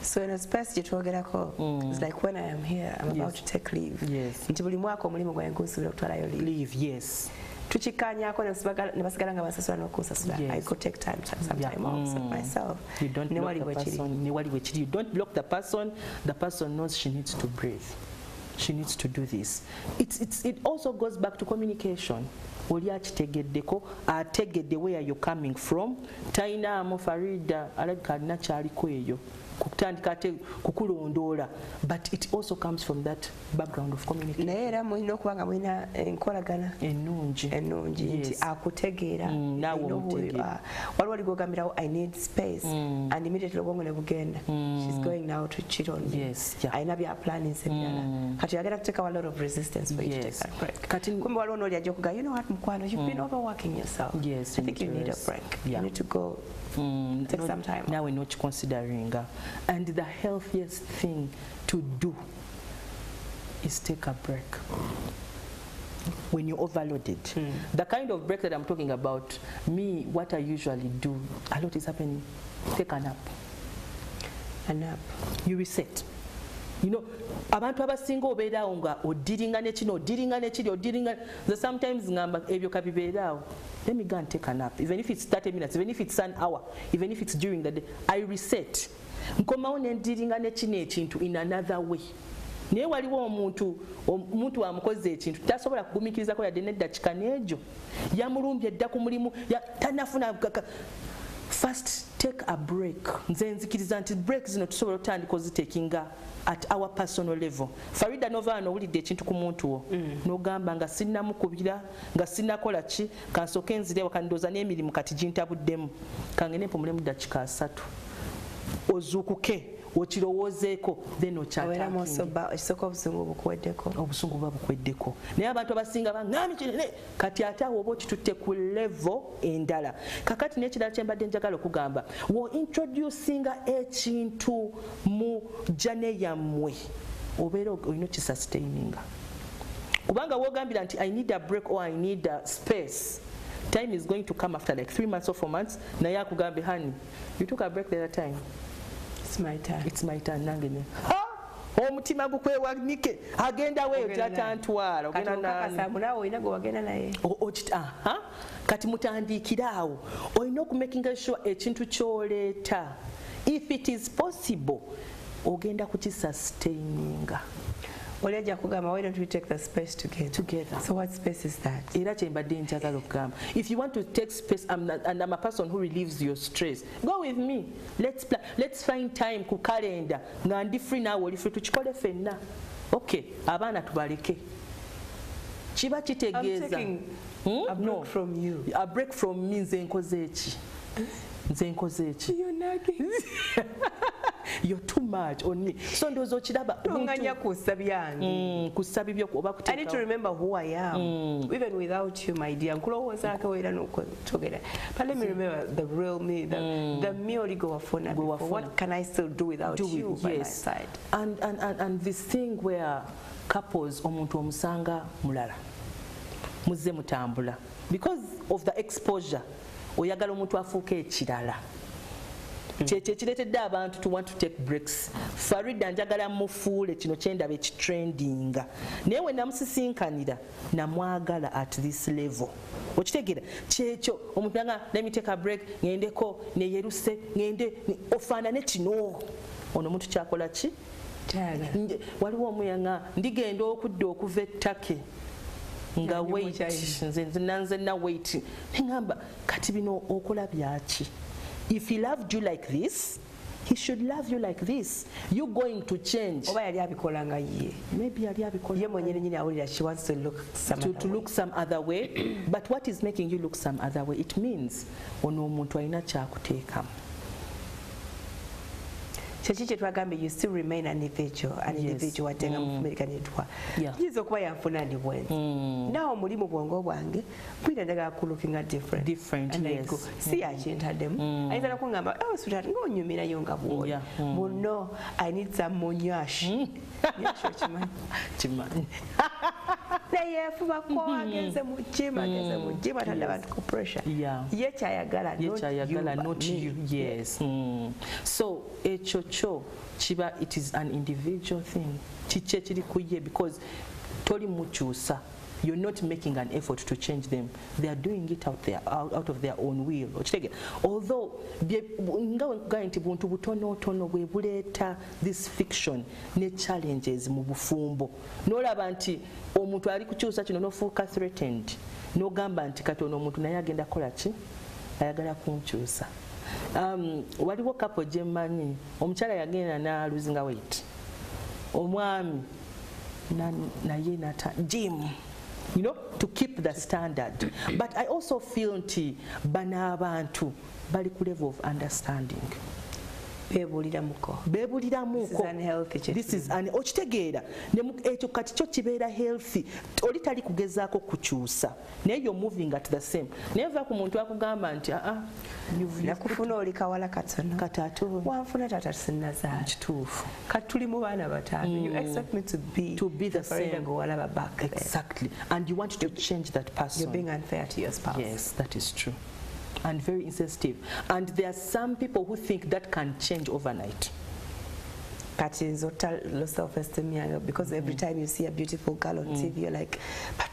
So in a space it's like when I am here, I'm about to take leave. Yes. Buli mwaka omulimu gwange nkusubira okutwalayo leave. Yes. Tukikanyako ne basigala nga basasula n'okusasula. I could take time off myself. You don't block the person. You don't block the person knows she needs to breathe. She needs to do this. It also goes back to communication. Oli akitegeddeko ategedde where you're coming from. Taina mu Farida alabika alina kyaliko eyo. Kutandika kukulondoola, but it also comes from that background of communication. Naye era mulina okuba nga mulina enkolagana ennungi nti akutegeera waliwo aligogambirawo I need space and immediately obwongo ne bugenda she's going now to cheat on me. Alina bya plannings ebirala kati yagenda kuteekawo a lot of resistance for you to take that break. Kumbe waliwo n'oli ajja okuga you know what mukwano you've been overworking yourself. I think you need a break. You need to go take some time. Now we're not considering and the healthiest thing to do is take a break when you're overloaded. The kind of break that I'm talking about, me, what I usually do, a lot is happening. Take a nap. A nap. You reset. You know, abantu abasinga obeeraawo nga odiringa nekino odiringa nekiri odiringa sometimes ngamba ebyo kabibeeraawo. Let me go and take a nap, even if it's 30 minutes, even if it's an hour, even if it's during the day. I reset. Nkomawo nendiringa nekino ekintu in another way. Naye waliwo omuntu amukoze ekintu tasobola kugumikirizako yadde n'eddakiika n'egyo yamulumbye edda ku mulimu tanafuna first take a break. Nze nzikiriza nti break zino tusobola otandika ozitekinga at our personal level. Farida nova owulidde ekintu ku muntu wo n'ogamba nga sinnamukubira nga sinnakola ki kansooke nzire wakandooza n'emirimu kati gintabuddemu kangene mpumulemu dakiika 3 ozuukuke okirowoozeeko then ekisooka obusungu buba bukweddeko naye abantu abasinga bangami kinene kati ate awo oba okitutte ku level endala kakati n'ekirala kyembadde njagala okugamba wo introducinga ekintu mu jane yammwe obeera olina okisustaininga kubanga woogambira nti I need a break or I need a space. Time is going to come after like 3 months or 4 months naye akugambe honey you took a break the other time. It's my turn nangene omutima gukwewanike agenda weyo tatantwala ogenda naye kati mutandikiraawo olina okumakinga sure ekintu kyoleeta if it is possible ogenda kukisustain. Oli ajja kugamba why don't we take the space together? So what space is that? Era kyembadde njagala okugamba if you want to take space and I'm a person who relieves your stress go with me. Let's find time ku calendar nga ndi free naawe oli free tukikole ffenna. Okay, abaana tubaleke kiba kitegeeza a break from you. A break from me nze nkoze eki you're too much on me. So ndozo chidaba tonganya kusabyange kusabibyo oba kuteka. I need to remember who I am even without you, my dear. Nkulowooza akawera n'okutogera. But let me remember the real me, the me oligo wafuna. What can I still do without you by my side? And this thing where couples omuntu omusanga mulala muzze mutambula because of the exposure oyagala omuntu afuuka ekirala kyekyo kireetedde abantu to want to take breaks. Farida njagala mufuule kino kyendaba ekitrendinga naye we namusisinkanira namwagala at this level okitegeera kyekyo omuntu nga let me take a break ngendeko neyeruse ngende ofaanane kino ono omuntu kyakola ki waliwo omuyanga ndigenda okudda okuva ettake nga wait nze na wait ngamba kati bino okola byaki? If he loved you like this, he should love you like this. You're going to change. Oba yali abikola nga ye. Maybe yali abikola. Ye mwenyewe nyine awulira she wants to look some other way. But what is making you look some other way? It means ono omuntu alina kyakuteekamu. Kyekyo twagambye you still remain an individual atenga mufumikanitwa yizo kuba yafuna ndi bwenzi nawo muli mu bwongo bwange bwira ndagala ku looking at different and yes. Si yakintademu ayinza nakungamba sweetheart ng'onyumirayo nga bw'oli buno I need some more nyash nyasho kimanyi naye afubako agenze mu gym atadde abantu ku pressure ye kyayagala not you. Yes. So ekyo chiba it is an individual thing chiche chiri kuye because toli muchusa. You're not making an effort to change them. They are doing it out of their own will. Although buntu butono bwe buleeta this fiction ne challenges mu bufumbo nolaba nti omuntu ali kukyusa kino nofuuka threatened nogamba nti katono omuntu naye agenda kola ki ayagala kunkyusa. Waliwo couple gyemanyi omukyala yagenda na losing weight omwami naye nata gym to keep the standard. But I also feel nti bana abantu bali ku level of understanding bebuuliramuko this is okitegeera ekyo kati kyo kibeera healthy oli tali kugezaako kukyusa naye you're moving at the same naye va ku muntu akugamba nti nakufuna oli kawala katono katato wanfuna tata sinnazaala kituufu kati tuli mu baana bataano you expect me to be the same back exactly and you want to change that person. You're being unfair to your spouse. Yes, that is true. And very insensitive. And there are some people who think that can change overnight. Low self-esteem, because every time you see a beautiful girl on TV, you're like, but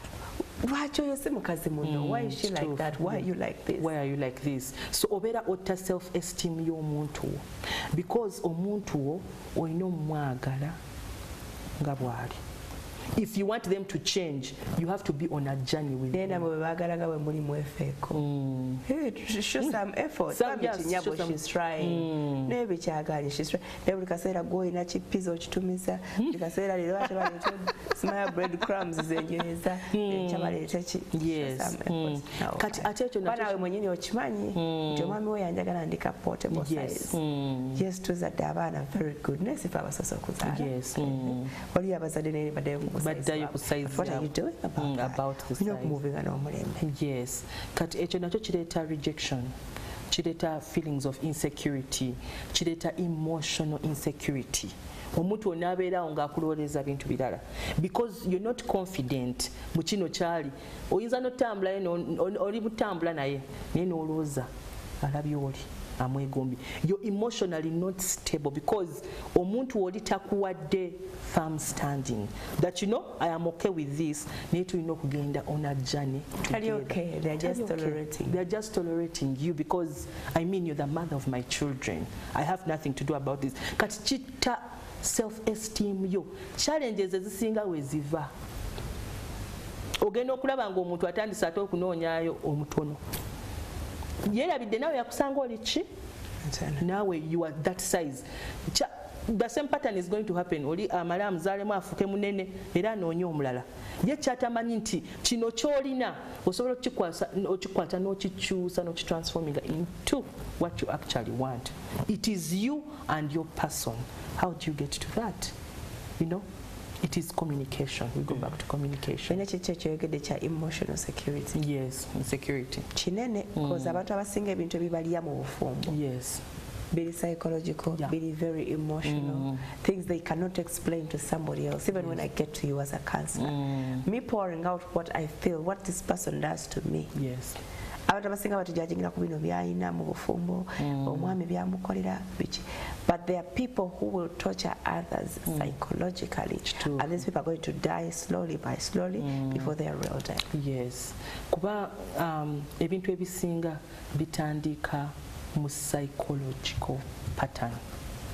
why is she like that? Why are you like this? Why are you like this? So obera ota self-esteem y'omuntu because omuntu oyina omwagala nga bwali. If you want them to change, you have to be on a journey with them. Show some effort. She's trying. Maybe she's trying. Every kasera go in a chip piece or chitumiza. Smile breadcrumbs is a yes. Portable size. Yes, to the Davana, very goodness if I was so good. Yes. What do you have as a day? But what are you doing about this? You're not moving on. Yes. Kati ekyo nakyo kireeta rejection, kireeta feelings of insecurity, kireeta emotional insecurity. Omuntu onabeerawo ng'akulowooleza bintu birala because you're not confident mu kino kyali oyinza n'otambula oli mutambula naye n'olowooza alabye oli amwegombye. You're emotionally not stable because omuntu oli takuwadde firm standing that I am okay with this. Naye tulina okugenda on a journey together. Okay. They're just tolerating. They're just tolerating you because you're the mother of my children. I have nothing to do about this. Kati kita self-esteem yo challenges ezisinga weziva ogenda okulaba ng'omuntu atandise ate okunoonyaayo omutono yerabidde nawe yakusanga oli ki naawe you are that size the same pattern is going to happen. Oli amala amuzalemu afuke munene era anoonye omulala. Ye kyatamanyi nti kino kyolina osobola okikwata n'okikyusa n'okitransforming into what you actually want. It is you and your person. How do you get to that? You know? It is communication. We go back to communication. Emotional security. Yes, security. Chinene, because abantu abasinga ebintu ebibaliya mu bufumbo. Yes. Be psychological, be very emotional, things they cannot explain to somebody else, even when I get to you as a counselor. Me pouring out what I feel, what this person does to me. Yes. Abantu abasinga batujajingira ku bino byayina mu bufumbo, omwami byamukolera biki. But there are people who will torture others psychologically, and these people are going to die slowly by slowly before they are real dead. Yes. Kuba ebintu ebisinga bitandika mu psychological pattern.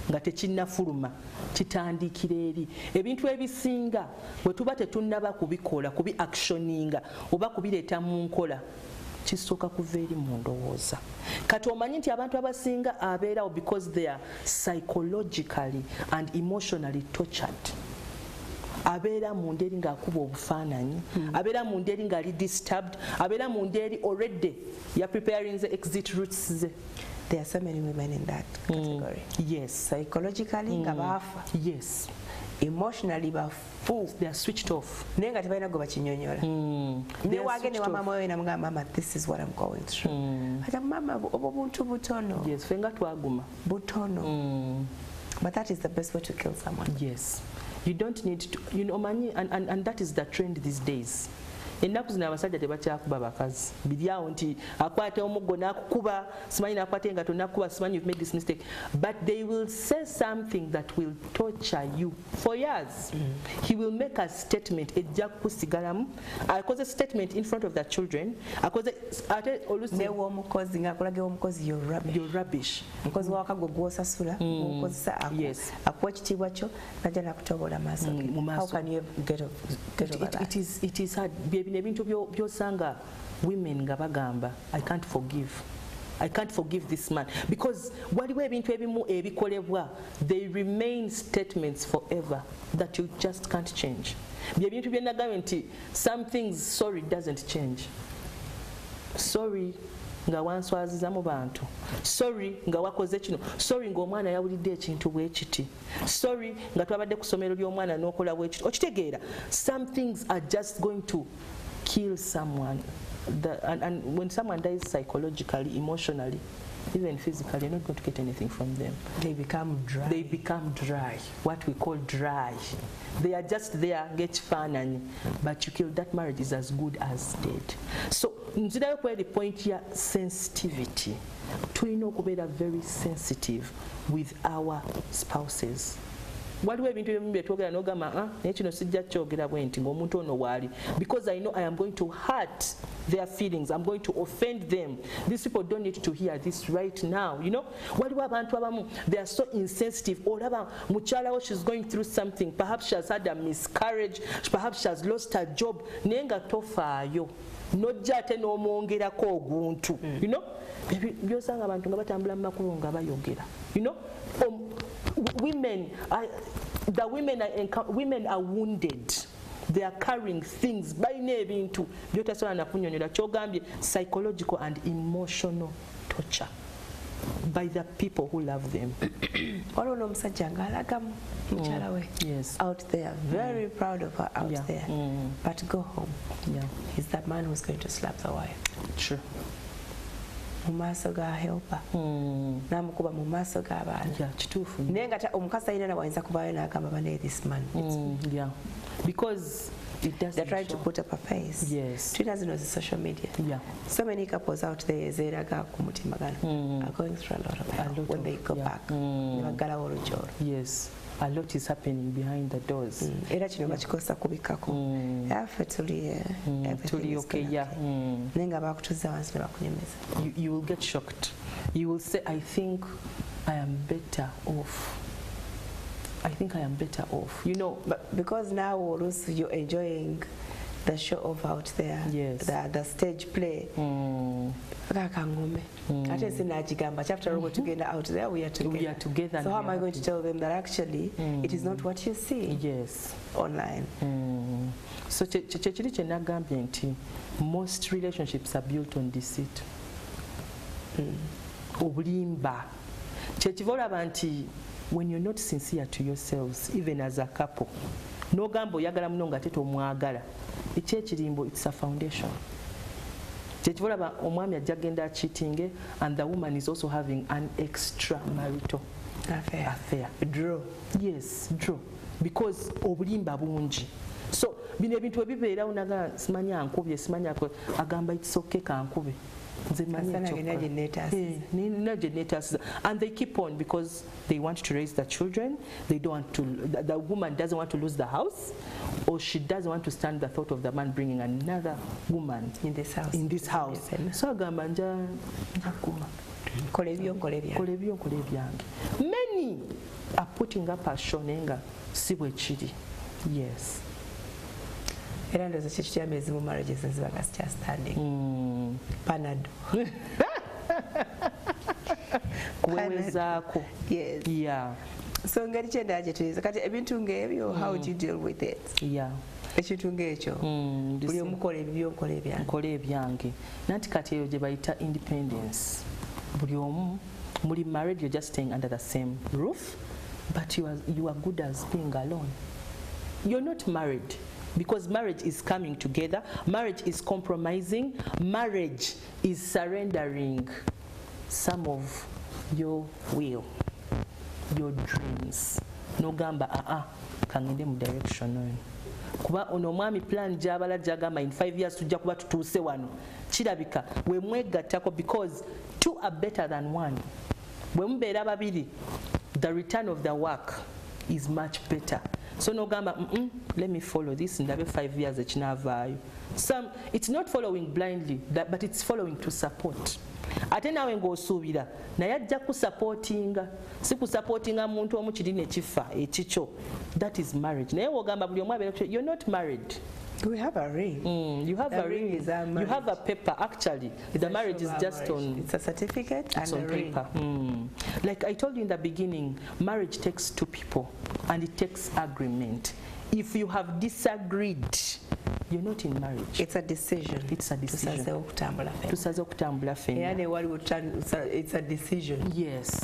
Nga tekinnafuluma kitandikira eri ebintu ebisinga bwe tuba tetunnaba kubikola kubi actioninga oba kubireeta mu nkola kisooka kuva eri mu ndowooza. Kati omanyi nti abantu abasinga abeerawo because they are psychologically and emotionally tortured. Abeera mu nderi ng'akuba obufaananyi, abeera mu nderi ng'ali disturbed, abeera mu nderi already ya preparing the exit routes ze. There are so many women in that category. Yes. Psychologically, ngabafa. Yes. Emotionally, bafu. They are switched off. Nenga tebalina go bakinyonyola. Ne wagene wa mama we namugamba mama, this is what I'm going through. Ati mama obuntu butono. Yes, fenga twaguma. Butono. But that is the best way to kill someone. Yes. You don't need to, you know, mani, and that is the trend these days. Ennaku zino abasajja tebakyakuba bakazi. Biryawo nti akwate omuggo n'akukuba, simanyi n'akwate engato n'akukuba, simanyi you've made this mistake. But they will say something that will torture you for years. He will make a statement, ejja kukusigalamu. Akoze statement in front of the children. Akoze ate olusi newo omukozi ng'akulage omukozi you're rubbish. Mukozi wakago gw'osasula, omukozesa akuwa ekitiibwa kyo, najja n'akutobola maaso ge. How can you get over that? It is hard. Nebintu byosanga women nga bagamba I can't forgive this man because waliwo ebintu ebimu ebikolebwa they remain statements forever that you just can't change. Byebintu byenagambye nti some things sorry doesn't change. Sorry nga wanswaziza mu bantu, sorry nga wakoze kino, sorry ng'omwana yawulidde ekintu bwe kiti, sorry nga twabadde ku ssomero ly'omwana n'okola bwe kiti. Okitegeera, some things are just going to kill someone. And when someone dies psychologically, emotionally, even physically, you're not going to get anything from them. They become dry. They become dry, what we call dry. They are just there, get fun, but you kill, that marriage is as good as dead. So, nzirayo kweri point ya sensitivity. Tulina okubeera very sensitive with our spouses. Waliwo ebintu ebimu bye twogera n'ogamba naye kino sijja kyogera bwe nti ng'omuntu ono waali because I know I am going to hurt their feelings, I'm going to offend them. These people don't need to hear this right now, you know. Waliwo abantu abamu they are so insensitive. Olaba mukyala wo she's going through something, perhaps she has had a miscarriage, perhaps she has lost her job, naye nga tofaayo nojja ate n'omwongerako oguntu, you know. Byosanga abantu nga batambula mu makulu nga bayogera, you know. Women are wounded. They are carrying things balina ebintu byotasobola na kunyonyola kyogambye psychological and emotional torture by the people who love them. Waliwo n'omusajja ng'alaga mukyala we out there, very proud of her out there, but go home. He's that man who's going to slap the wife. True. Mu maaso ga helper n'amukuba mu maaso g'abaana. Kituufu. Naye nga omukazi alina nawayinza kubaayo n'agamba bane this man. Because they're trying to put up a face. Yes. Twitter knows social media. So many couples out there zeeraga ku mutimagano are going through a lot of hell when they go back. Nebagalawo olujolo. Yes. A lot is happening behind the doors. Era kino bakikosa kubikako. Yaffe tuli okay. Naye nga bakutuza wansi ne bakunyumiza. You will get shocked. You will say, I think I am better off. You know, but because now you're enjoying the show off out there, yes. the stage play. After all, we're together out there, we are together. We are together. So how am I going to tell them that actually it is not what you see online? So most relationships are built on deceit. Obulimba. When you're not sincere to yourselves, even as a couple, no gambo yagala munonga teto mwagala. It's a foundation. Omwami ajagenda cheating, and the woman is also having an extramarital affair. Draw. Yes, draw. Because obulimba bungi. So bino ebintu ebibeera unaga simanya ankubye simanya agamba it's okay kankube. And they keep on because they want to raise the children. They don't want to. The woman doesn't want to lose the house, or she doesn't want to stand the thought of the man bringing another woman in this house. So many are putting up a shonenga sibwechiri. Yes. Era ndoza kyekiyamezi mu marriages ezibaga standing. Panado. Kuwewezaako. Yes. Yeah. So ngeri kyenda gye kati ebintu ng'ebyo, how do you deal with it? Yeah. Ekintu ng'ekyo buli omu kola ebibyo nkola ebyange. Nkola ebyange. Nanti kati eyo gye bayita independence. Buli omu muli married, you're just staying under the same roof, but you are good as being alone. You're not married. Because marriage is coming together, marriage is compromising, marriage is surrendering some of your will, your dreams. No gamba kangende mu direction oyo. Kuba ono mwami plan jabala jagamba in 5 years tujja kuba tutuuse wano. Kirabika we mwegattako because two are better than one. Bwe mubeera babiri, the return of the work is much better. So no gamba, let me follow this in the 5 years echinavaayo. It's not following blindly, but it's following to support. Ate nawe ng'osuubira naye ajja kusupportinga, si kusupportinga muntu omu kiri ne kifa ekikyo. That is marriage. Naye wogamba buli omu abeera, you're not married. We have a ring. You have a ring. You have a paper. Actually, the marriage is just on. It's a certificate and on a paper. Like I told you in the beginning, marriage takes two people, and it takes agreement. If you have disagreed, you're not in marriage. It's a decision. It's a decision. It's a decision. Yes.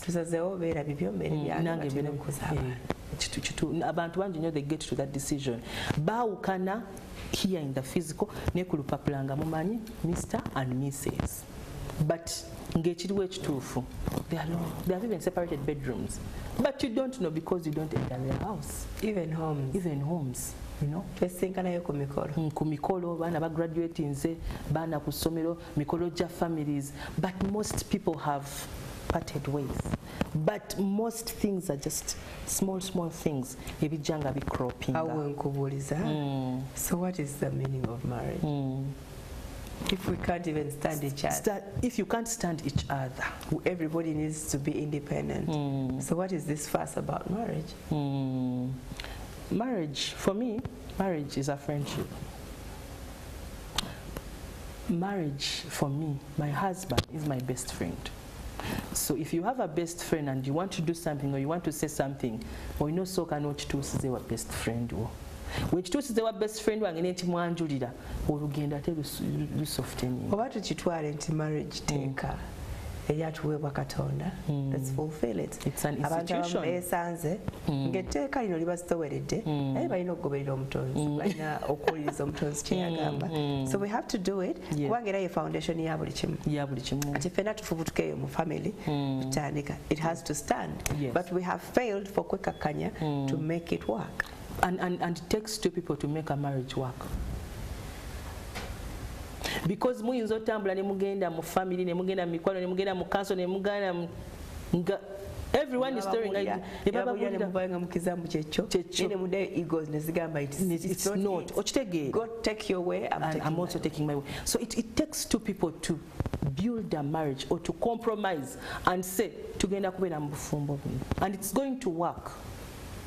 Abantu bangi nnyo they get to that decision. Baawukana here in the physical ne ku lupapula nga mumanyi Mr. and Mrs. But ng'ekiriwo ekituufu, they are alone. They have even separated bedrooms. But you don't know because you don't enter their house. Even homes. You know? Twesinkanayo ku mikolo. Ku mikolo, baana bagraduatinze, baana ku ssomero, mikolo gya families. But most people have parted ways. But most things are just small things. Ebijanga bi cropping. So what is the meaning of marriage? If we can't even stand each other. If you can't stand each other. Everybody needs to be independent. So what is this fuss about marriage? Marriage, for me, marriage is a friendship. Marriage, for me, my husband is my best friend. So if you have a best friend and you want to do something or you want to say something, or you know so cannot to say what best friend wo. Which to say what best friend wange nti mwanjulira olugenda te lusoftening. Oba tukitwale nti marriage teka eyatuweebwa Katonda. Let's fulfill it. It's an institution. Abantu beesanze ng'etteeka lino libasitoweredde naye balina okugoberera omutonzi, balina okuwuliriza omutonzi kye yagamba. So we have to do it kubanga era ye foundation ya buli kimu. Ati ffenna tufubutukeeyo mu family tutandika. It has to stand. But we have failed for kwekkakkanya to make it work. And it takes two people to make a marriage work. Because muyinza otambula ne mugenda mu family, ne mugenda mu mikwano, ne mugenda mu council, ne mugenda everyone is staring at you. It's not. God take your way, I'm also taking my way. So it takes two people to build a marriage or to compromise and say, tugenda kubeera mu bufumbo buno. And it's going to work.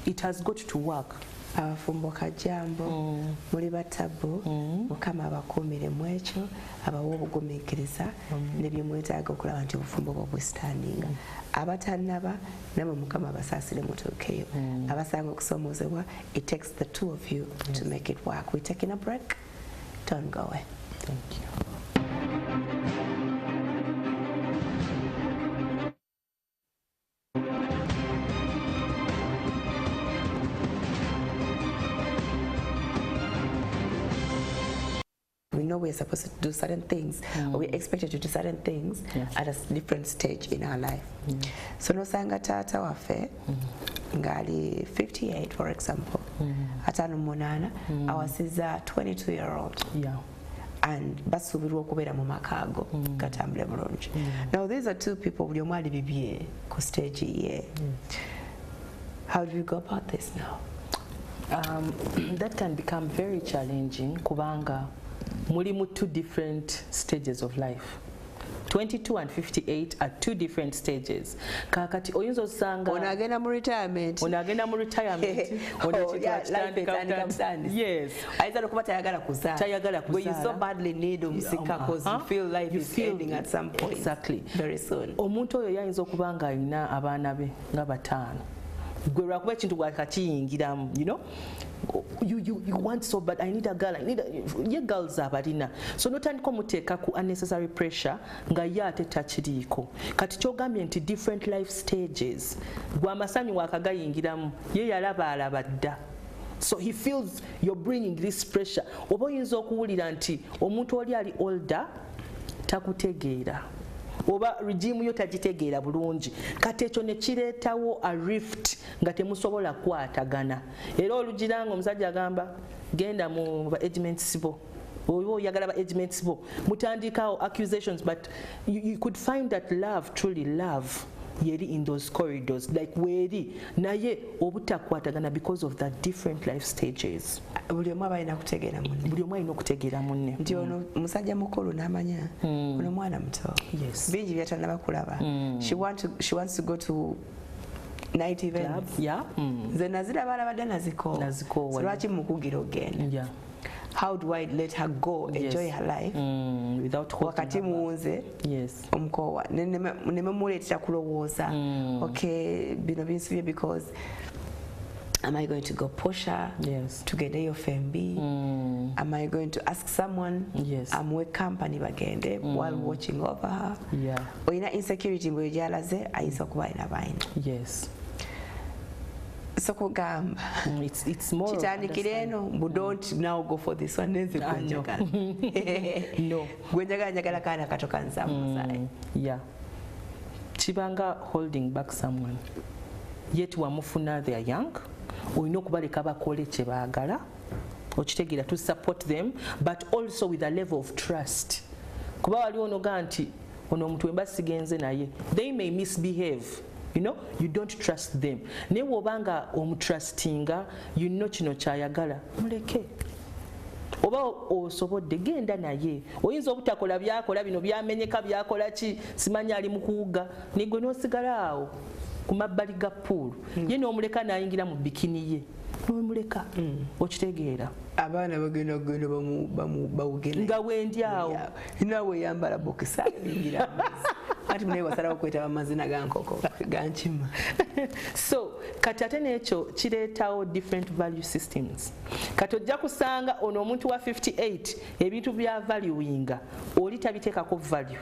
It has got to work. abafumbo kajambo muli batabu mukama abakuumire mu ekyo abawa obugumiikiriza ne bye mwetaaga okulaba nti obufumbo bwo bwesitandinga abatannaba namwe mukama abasaasire mutuukeyo abasanga okusomoozebwa. It takes the two of you to make it work. We're taking a break. Don't go away. Thank you. We know we're supposed to do certain things, or we're expected to do certain things at a different stage in our life. So nosanga tata wafe ngali 58 for example, atano munana awasiza 22-year-old. And basuubirwa okubeera mu makaago gatambule bulungi. Now these are two people buli omu ali bibye ku stage ye. How do we go about this now? That can become very challenging kubanga mulimu two different stages of life. 22 and 58 are two different stages. Kakati oyinza osanga onagenda mu retirement. Yes. Ayinza okuba tayagala kuzaala. But you so badly need omusika because you feel life is ending at some point. Exactly. Very soon. Omuntu oyo yayinza okuba nga alina abaana be nga bataano. Gwe lwakuba ekintu gwakakiyingiramu, you know? You want so bad, I need a girl, ye girls abalina. So notandika omuteeka ku unnecessary pressure nga ye ate takiriiko. Kati kyogambye nti different life stages. Gwe amasanyu wakagayingiramu, ye yalaba dda. So he feels you're bringing this pressure. Oba oyinza okuwulira nti omuntu oli ali older takutegeera. Oba regime yo tagitegeera bulungi. Kati ekyo ne kireetawo a rift nga temusobola kwatagana. Era olugiranga omusajja agamba genda mu ba agement sibo. Oyo oyagala ba agement sibo. Mutandikawo accusations, but you could find that love, truly love, yeri in those corridors, like weri naye obutakwatagana because of the different life stages. Buli omu abalina kutegeera munne. Buli omu alina okutegeera munne. Nti ono musajja mukulu n'amanya ono mwana muto. Yes. Bingi by'atannaba kulaba. She wants to go to night events. Yeah. Nze naziraba alabadde nazikoowa. Lwaki mukugira ogenda? Yeah. How do I let her go enjoy her life without wakati muwunze omukoowa ne memuleetera kulowooza okay bino binsibye because am I going to go push her to get a FMB? Am I going to ask someone amuwe company bagende while watching over her? Oyina insecurity mbwe gyalaze ayinza okuba ayina baina. So kugamba it's more kitandikire eno but don't now go for this one. Nenze kwenjagala no gwenjagala kana kato kanzamuzaye kibanga holding back someone yet wamufuna they are young olina okubaleka bakole kye baagala okitegeera to support them but also with a level of trust kuba wali onoga nti ono omuntu wemba sigenze naye they may misbehave. You know, you don't trust them. Ne wobanga omutrustinga, you know kino kyayagala, muleke. Oba osobodde genda naye. Oyinza obutakola byakola bino byamenyeka byakola ki simanyi ali mu kuwuga. Nigwe n'osigala awo ku mabbali ga pool. Ye n'omuleka n'ayingira mu bikini ye. N'omuleka. Okitegeera. Abaana bagenda bawugena. Nga wendi awo. Naawe yambala bokisa bingira. Ati mune wasala okweta amazina gankoko ganchima. So kati ate n'ekyo kireetawo different value systems. Kati ojja kusanga ono omuntu wa 58 ebintu bya valuinga oli tabiteekako value.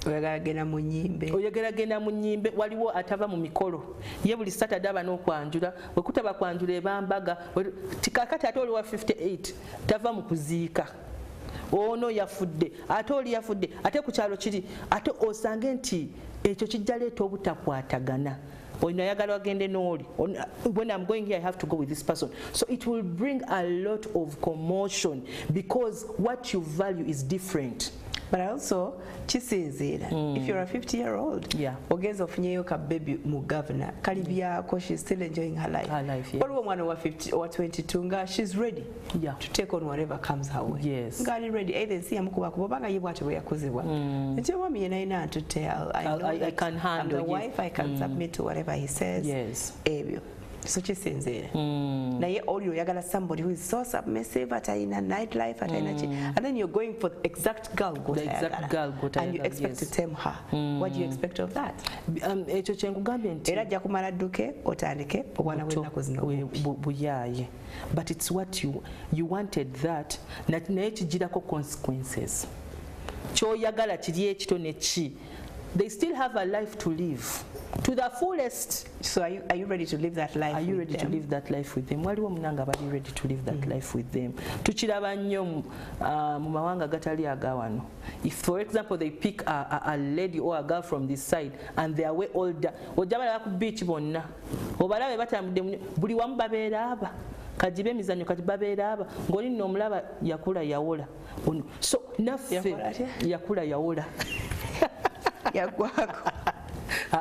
Oyagala genda mu nnyimbe waliwo atava mu mikolo ye buli Saturday aba n'okwanjula wekutaba kwanjula ebambaga tikakati ate oli wa 58 tava mu kuziika ono yafudde ate oli yafudde ate ku kyalo kiri ate osange nti ekyo kijja leeta obutakwatagana. When I'm going here, I have to go with this person. So it will bring a lot of commotion because what you value is different. But also, chisinzira. If you're a 50-year-old, ogenza ofunyeyo ka baby mu governor, kalibyako, she's still enjoying her life. But woman over 50 or 22, nga she's ready to take on whatever comes her way. Yes. Ngali ready. Either see amukuba kubanga yibwate bwe yakuzibwa. Nti wami yena to tell. I can handle. I'm the wife. I can submit to whatever he says. Yes. Ebyo. so kisinzire naye oli oyagala somebody who is so submissive atayina nightlife atayina chi and then you're going for the exact girl and you expect to tame her. What do you expect of that? Ekyo kyenkugambye nti era ajja kumala dduke otandike obwana bw'ennaku zino buyaaye, but it's what you wanted that naye kigirako consequences. Kyoyagala kiri ekito ne ki. They still have a life to live to the fullest. So are you ready to live that life? Are you ready to live that life with them? Waliwo munanga bali ready to live that life with them. Tukiraba nnyo mu mawanga gatali agawano. If for example they pick a lady or a girl from this side and they are way older, ojabala ku beach bonna obalabe batambudde buli wamu babeera aba kajibe emizannyo kati babeera aba ng'oli nno omulaba yakula yawola. So naffe yakula yawola yagwako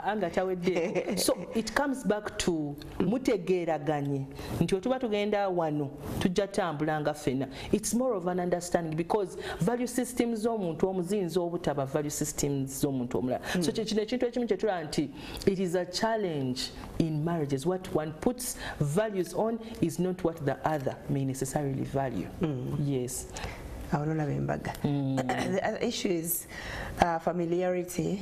anga tawedde. So it comes back to mutegeeraganye nti otuba tugenda wano tujja tambulanga fena. It's more of an understanding because value systems z'omuntu omuzinzi obutaba value systems z'omuntu omulala. So kino ekintu ekimu kye tulaba nti it is a challenge in marriages. What one puts values on is not what the other may necessarily value. Yes. The other issue is familiarity,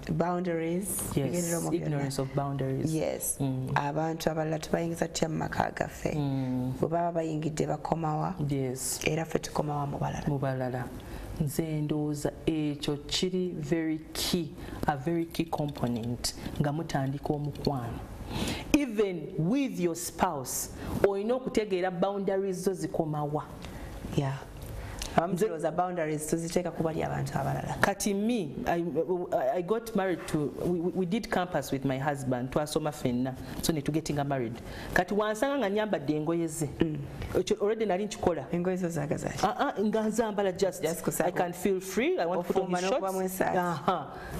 boundaries, ignorance of boundaries. Yes. Abantu abalala tubayingiza tutya mu maka gaffe bwe baba bayingidde bakomawa era ffe tukomawa mu balala. Nze ndowooza ekyo kiri a very key component nga mutandika omukwano. Even with your spouse olina okutegeera boundaries zo zikomawa. Those are boundaries tuziteeka ku bali abantu abalala. Kati me, I got married to, we did campus with my husband, twasoma fenna, so ne tugetinga married. Kati wansanga nga nyambadde engoye ze. Already nali nkikola. Engoye zo zagaza. Nga nzambala just I can feel free, I want to put on his shorts.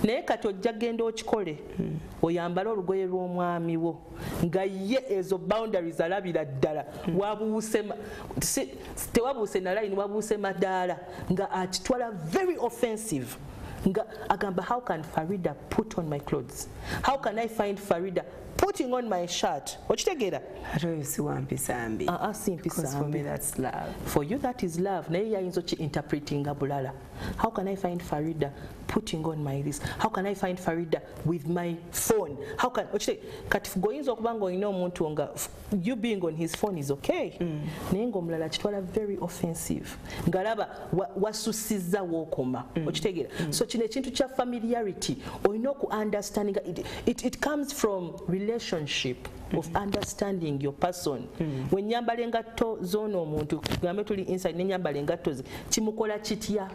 Naye kati ojja genda okikole. Oyambala olugoye lw'omwami wo. Nga ye ezo boundaries alabira ddala. Wabuuse tewabuuse na line wabuuse madala nga atitwala very offensive nga agamba how can Farida put on my clothes, how can I find Farida putting on my shirt. Okitegeera because for me that's love. For you that is love. Naye yayinza interpreting bulala. How can I find Farida putting on my this? How can I find Farida with my phone? How can kati goyinza okuba nga olina omuntu nga you being on his phone is okay. Naye ng'omulala kitwala very offensive. Ngalaba wasusizza wokoma. Okitegeera. So kino ekintu kya familiarity olina oku understanding it comes from relationship of understanding your person. When nyambala engatto z'ono omuntu gambe tuli inside ne nyambala engatto ze kimukola kitya.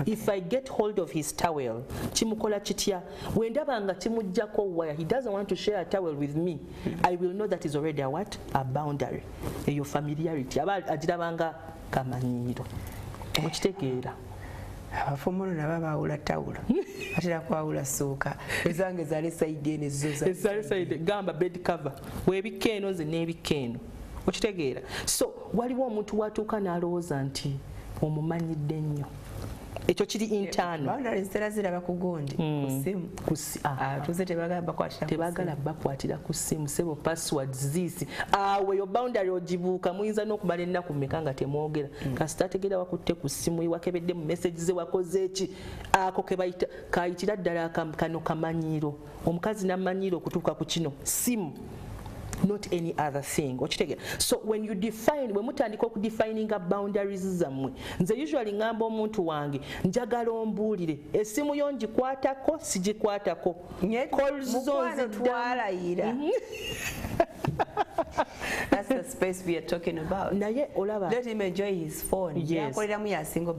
If I get hold of his towel, chimukola kitya. When ndaba nga kimujjako wire, he doesn't want to share a towel with me, I will know that is already a what? A boundary. Your familiarity. Aba agirabanga kamanyiro. Okitegeera. Abafumu nabo baawula tawulo atera kwawula suuka ezange zaali side eno ezaali side gamba bed cover weebikka eno ze n'ebikka eno. Okitegeera. So waliwo omuntu watuuka n'alowooza nti omumanyidde nnyo. Ekyo kiri internal. Boundaries tera ziraba ku gundi ku simu. Tuze tebagala bakwatira ku simu sebo passwords ziisi. Awe yo boundary ogibuuka muyinza n'okumala ennaku mmeka nga temwogera. Kasita ategeera wakutte ku simu wakebedde mu message ze wakoze eki. Ako ke bayita kayitira ddala kano kamanyiiro. Omukazi n'amanyiiro okutuuka ku kino simu. Not any other thing. So when you define, when mutandika okudefininga boundaries zammwe, nze usually ngamba omuntu wange njagala ombuulire essimu yo ngikwatako sigikwatako calls zonzi twalayira. That's the space we are talking about. Naye olaba let him enjoy his phone. Yakoleramu yasingo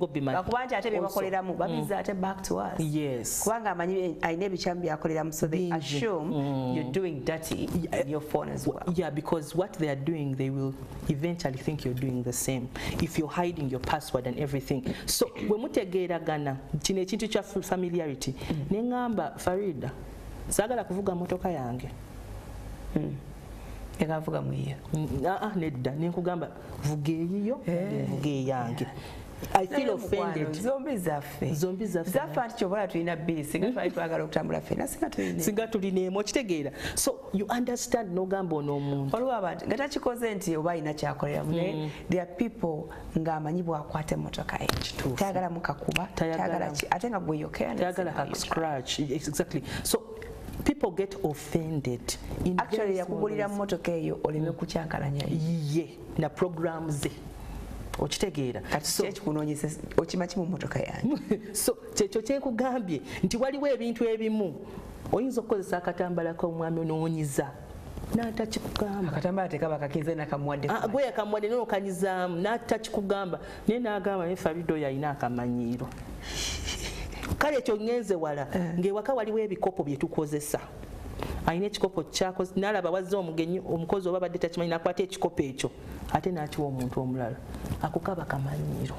bima. Bakuba nti ate bebakoleramu babiza ate back to us. Yes. Kubanga amanyi ayina ebikyambi byakoleramu, so they assume you're doing dirty in your phone as well. Yeah, because what they are doing, they will eventually think you're doing the same if you're hiding your password and everything. So when mutegeeragana kino ekintu kya familiarity ne ngamba Farida saagala kuvuga motoka yange. Ekavuga mwiyo. Nedda nenkugamba vuga eyiyo vuga eyange. I feel offended. Zombi zaffe anti kyobola tulina bbiri singa twali twagala okutambula ffenna singa tulineemu okitegeera. So you understand n'ogamba ono omuntu waliwo abantu nga takikoze nti oba alina kyakoleramu naye there are people ng'amanyi bw'akwata emmotoka ye tayagala mukakuba tayagala ki ate nga gwe tayagala ka scratch. Exactly. So people get offended in actually yakugulira mmotoka eyo oleme kukyankalanya ye na programs ze okitegeera kati ekikunoonyesa okimaki mu mmotoka yange. So kyekyo kyenkugambye nti waliwo ebintu ebimu oyinza okukozesa akatambala k'omwami onoonyiza n'atakikugamba. Akatambala tekaba kakinze nakamuwadde gwe yakamuwadde n'okanyizaamu n'atakikugamba naye n'agamba naye Farido yalina akamanyiiro. Kale ekyo ngenze wala ng'ewaka waliwo ebikopo bye tukozesa. Alina ekikopo kyakoze n'alaba wazze omugenyi omukozi oba badde takimanyi n'akwata ekikopo ekyo ate n'akiwa omuntu omulala akukaba kamanyiiro.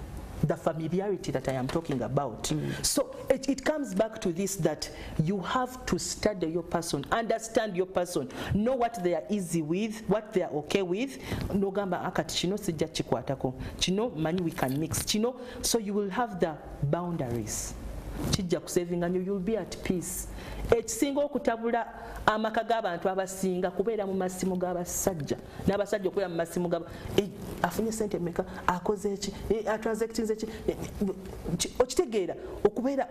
The familiarity that I am talking about. So it comes back to this, that you have to study your person, understand your person, know what they are easy with, what they are okay with. No gamba akati chino sijja chikwatako. Chino mani we can mix. Chino, so you will have the boundaries. Kijja kusaving and you will be at peace. Ekisinga okutabula amaka g'abantu abasinga kubeera mu masimu g'abasajja n'abasajja okubeera mu masimu g'aba afunye sente meka akoze eki atransactinze eki okitegeera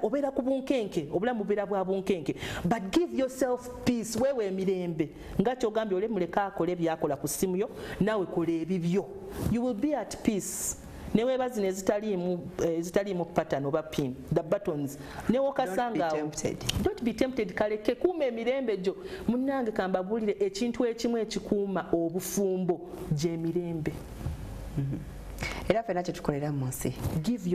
obeera ku bunkenke obulamu bubeera bwa bunkenke, but give yourself peace. Wewe emirembe nga kyogambye ole muleka akole byakola ku simu yo naawe kola ebibyo, you will be at peace. Newe bazine zitalimu pattern oba pin the buttons newo kasanga don't be tempted kaleke kuuma emirembe gyo munnange kambabulire ekintu ekimu ekikuuma obufumbo gy'emirembe. Era fena kyetukolera mu nsi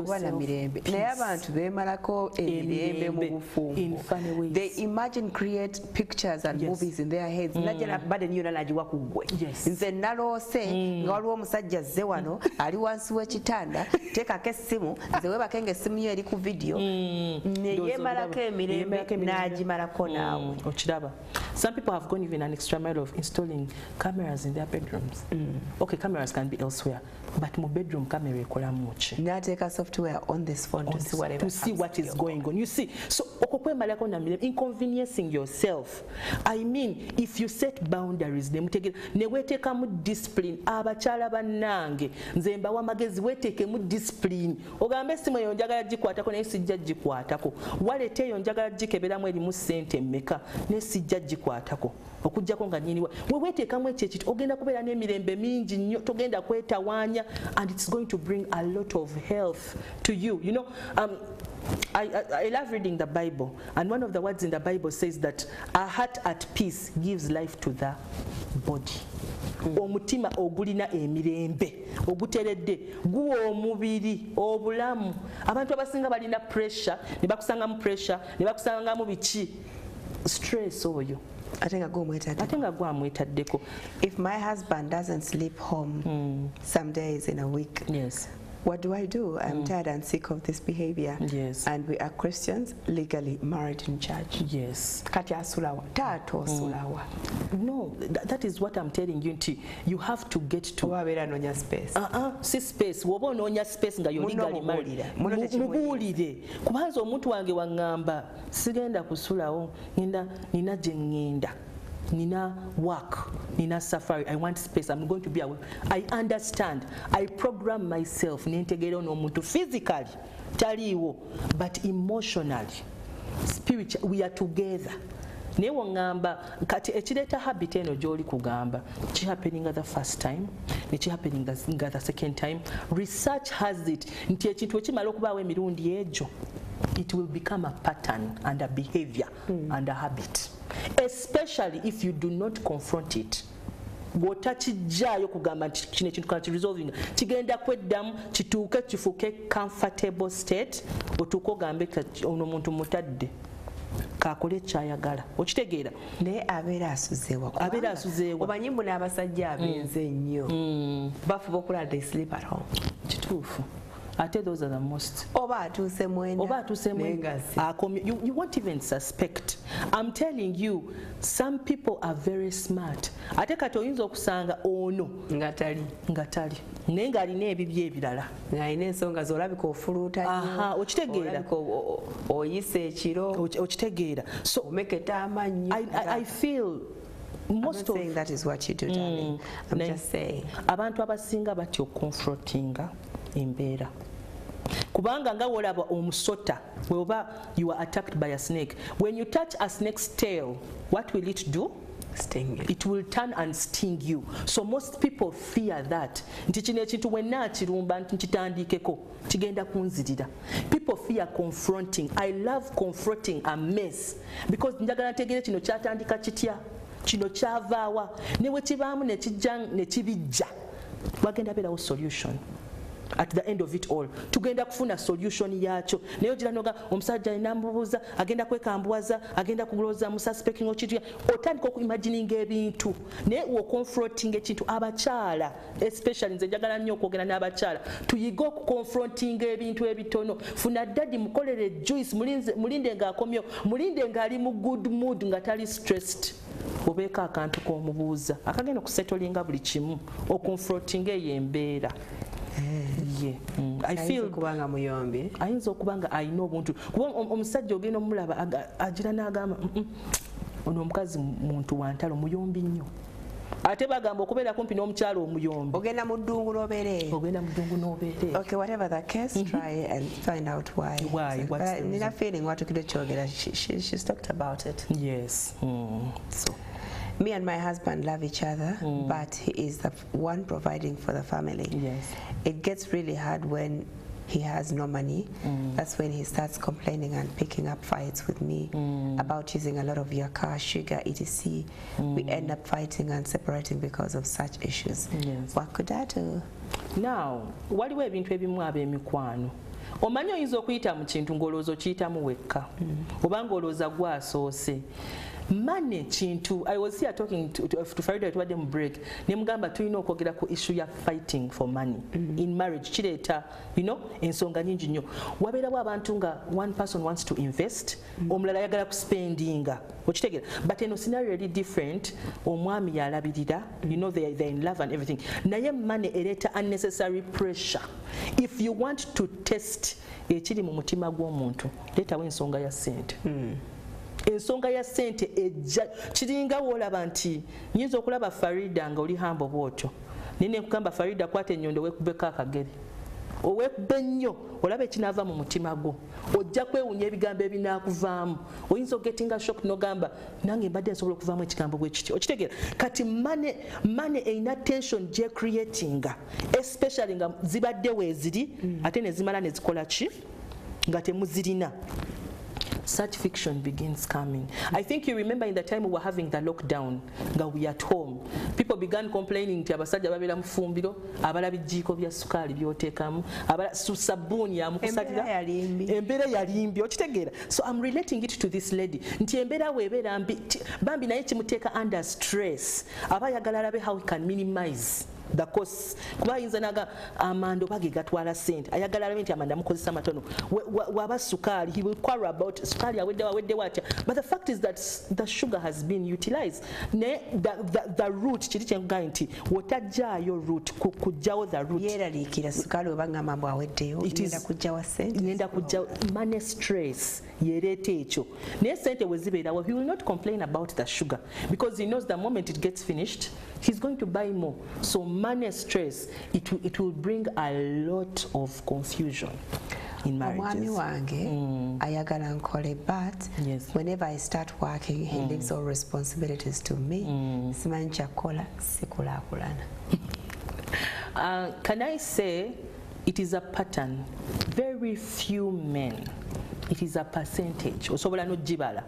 wana mirembe naye abantu beemalako emirembe mu bufumbo. They imagine, create pictures and movies in their heads. Najja bade niyo nagiwa ku gwe nze naloose nga waliwo omusajja azze wano ali wansi w'ekitanda teekako essimu nze webake ng'essimu yo eri ku video neyeemalako emirembe n'agimalako naawe okiraba. Some people have gone even an extra mile of installing cameras in their bedrooms. Okay, cameras can be elsewhere, but my bedroom camera ekola muki. Take a software on this phone to see whatever, to see what is going on. You see, so okokwemalako na mirembe, inconveniencing yourself. I mean, if you set boundaries, ne weteeka mu discipline. Abakyala bannange nze mbawa amagezi weteeke mu discipline. Ogambe essimu eyo njagala gikwatako naye sijja gikwatako. Walete eyo njagala gikeberamu erimu ssente mmeka naye sijja gikwatako. Okujjako nga nnyini weweteekamu ekyo ekiti ogenda kubeera n'emirembe mingi nnyo togenda kwetawaanya, and it's going to bring a lot of health to you. You know, I love reading the Bible, and one of the words in the Bible says that a heart at peace gives life to the body. Omutima ogulina emirembe oguteredde guwa omubiri obulamu. Abantu abasinga balina pressure ne bakusangamu pressure ne bakusangamu biki stress oyo ate nga gwamwetaddeko. If my husband doesn't sleep home some days in a week, yes, what do? I'm tired and sick of this behavior. Yes. And we are Christians, legally married in church. Yes. Kati asulawa. Tato sulawa. No, that is what I'm telling you. You have to get to. Wabera nonya space. Si space. Wobo nonya space nga yo legally married. Mubulire. Kubanza omuntu wange wangamba sigenda kusulawo nina jengenda. Nina work, Nina safari, I want space, I'm going to be away. I understand. I program myself, nintegere no muntu physically, taliwo, but emotionally, spiritually, we are together. Newo ngamba kati ekireta habit eno gy'oli kugamba ki happening the first time ne happening the second time. Research has it nti ekintu ekimala okubaawo emirundi egyo, it will become a pattern and a behavior and a habit, especially if you do not confront it. Bw'otakijjaayo kugamba nti kino ekintu kana kiresolving kigenda kweddamu kituuke kifuuke comfortable state, otuuke ogambe ono muntu mutadde kakole kyayagala, okitegeera naye abeera asuzeewa omanyi mbu n'abasajja abenze nnyo bafuba okulala they sleep at home. Kituufu. ate those are the most. Oba atuuse mwenda. Oba atuuse mwenda. You won't even suspect. I'm telling you, some people are very smart. Ate kati oyinza okusanga ono ngatali naye ng'alina ebibye ebirala. Ng'alina ensonga z'olabika ofuluuta okitegeera. Oyise ekiro. Okitegeera. So omeketa amannyo. I feel most I'm not saying that is what you do, darling. I'm just saying. Abantu abasinga batyo confrontinga embeera. Kubanga nga wolaba omusota weoba you are attacked by a snake. When you touch a snake's tail, what will it do? Sting you. It will turn and sting you. So most people fear that. Nti kino ekintu wenna kirumba nkitandikeko kigenda kunzirira. People fear confronting. I love confronting a mess because njagala ntegeere kino kyatandika kitya. Kino kyavaawa ne bwe kibaamu ne kibijja wagenda beerawo solution at the end of it all. Tugenda kufuna solution yaakyo naye ogira noga omusajja inamubuuza agenda kwekambuwaza agenda kuloza mu suspecting okintu otandika okuimagininga ebintu naye woconfronting ekintu abakyala especially nze njagala nnyo okwogera n'abakyala tuyiga okuconfronting ebintu ebitono. Funa daddy mukolere juice mulinde ng'akomyo mulinde ng'ali mu good mood nga tali stressed. Obeeka akantu k'omubuuza akagenda okusetolinga buli kimu oconfronting eyo embeera. I feel kubanga muyombi ayinza okubanga alina obuntu kuba omusajja ogenda omulaba agira n'agamba ono omukazi muntu wantalo muyombi nnyo ate bagamba okubeera kumpi n'omukyalo omuyombi ogenda mu ddungu n'obeere. Okay, whatever the case, try and find out why. Nina feeling what tukide kyogera she's talked about it. Yes. So me and my husband love each other, but he is the one providing for the family. Yes. It gets really hard when he has no money. That's when he starts complaining and picking up fights with me about using a lot of your car, sugar, etc. We end up fighting and separating because of such issues. Yes. What could I do? Now, waliwo ebintu ebimu ab'emikwano. Omanyi oyinza okuyita mu kintu ng'olowooza okiyitamu wekka oba ng'olowooza gwasoose. Money kintu. I was here talking to Farida twadde mu break ne mugamba tulina okwogera ku issue ya fighting for money in marriage kireeta ensonga nyingi nnyo. Wabeerawo abantu nga one person wants to invest omulala ayagala kuspendinga okitegeera but eno scenario eri different. Omwami yalabirira they're in love and everything naye money ereeta unnecessary pressure. If you want to test ekiri mu mutima gw'omuntu leetawo ensonga ya ssente. Ensonga ya ssente ejja kiringa woolaba nti nyinza okulaba Farida nga oli hambo bwotyo nine nkugamba Farida kwata ennyondo weekubeko akagere oweekube nnyo olaba ekinaava mu mutima gwo ojja kwewunya ebigambo ebinaakuvaamu oyinza ogetinga shock nogamba nange mbadde nsobola okuvaamu ekigambo bwe kiti okitegeera kati mane erina tension gye creatinga especially nga zibadde weeziri ate ne zimala ne zikola ki nga temuzirina. Such fiction begins coming. I think you remember in the time we were having the lockdown, nga we at home, people began complaining nti abasajja babeera mu ffumbiro, abala bijiiko bya sukaali byoteekamu, abala sabbuuni ya mukusatira, embeera yalimbi okitegeera. So I'm relating it to this lady nti embeera weebeera bambi naye kimuteeka under stress aba ayagala alabe how he can minimize the cost. Kuba ayinza naga amanda oba ge gatwala ssente ayagala alabe nti amanda amukozesa matono waba sukaali he will quarrel about sukaali awedde watya but the fact is that the sugar has been utilized ne the root kiri kyenkugaa nti wotajjaayo root kujjawo the root yeeraliikira sukaali oba ngamba mbw aweddeyo ngenda kujjawo money stress yeereeta ekyo naye ssente we zibeerawo he will not complain about the sugar because he knows the moment it gets finished he's going to buy more. So money stress, it will bring a lot of confusion in marriages. Omwami wange ayagala nkole but whenever I start working he leaves all responsibilities to me. Simanyi kyakola sikulaakulana. Can I say it is a pattern? Very few men. It is a percentage. Osobola n'ogibala.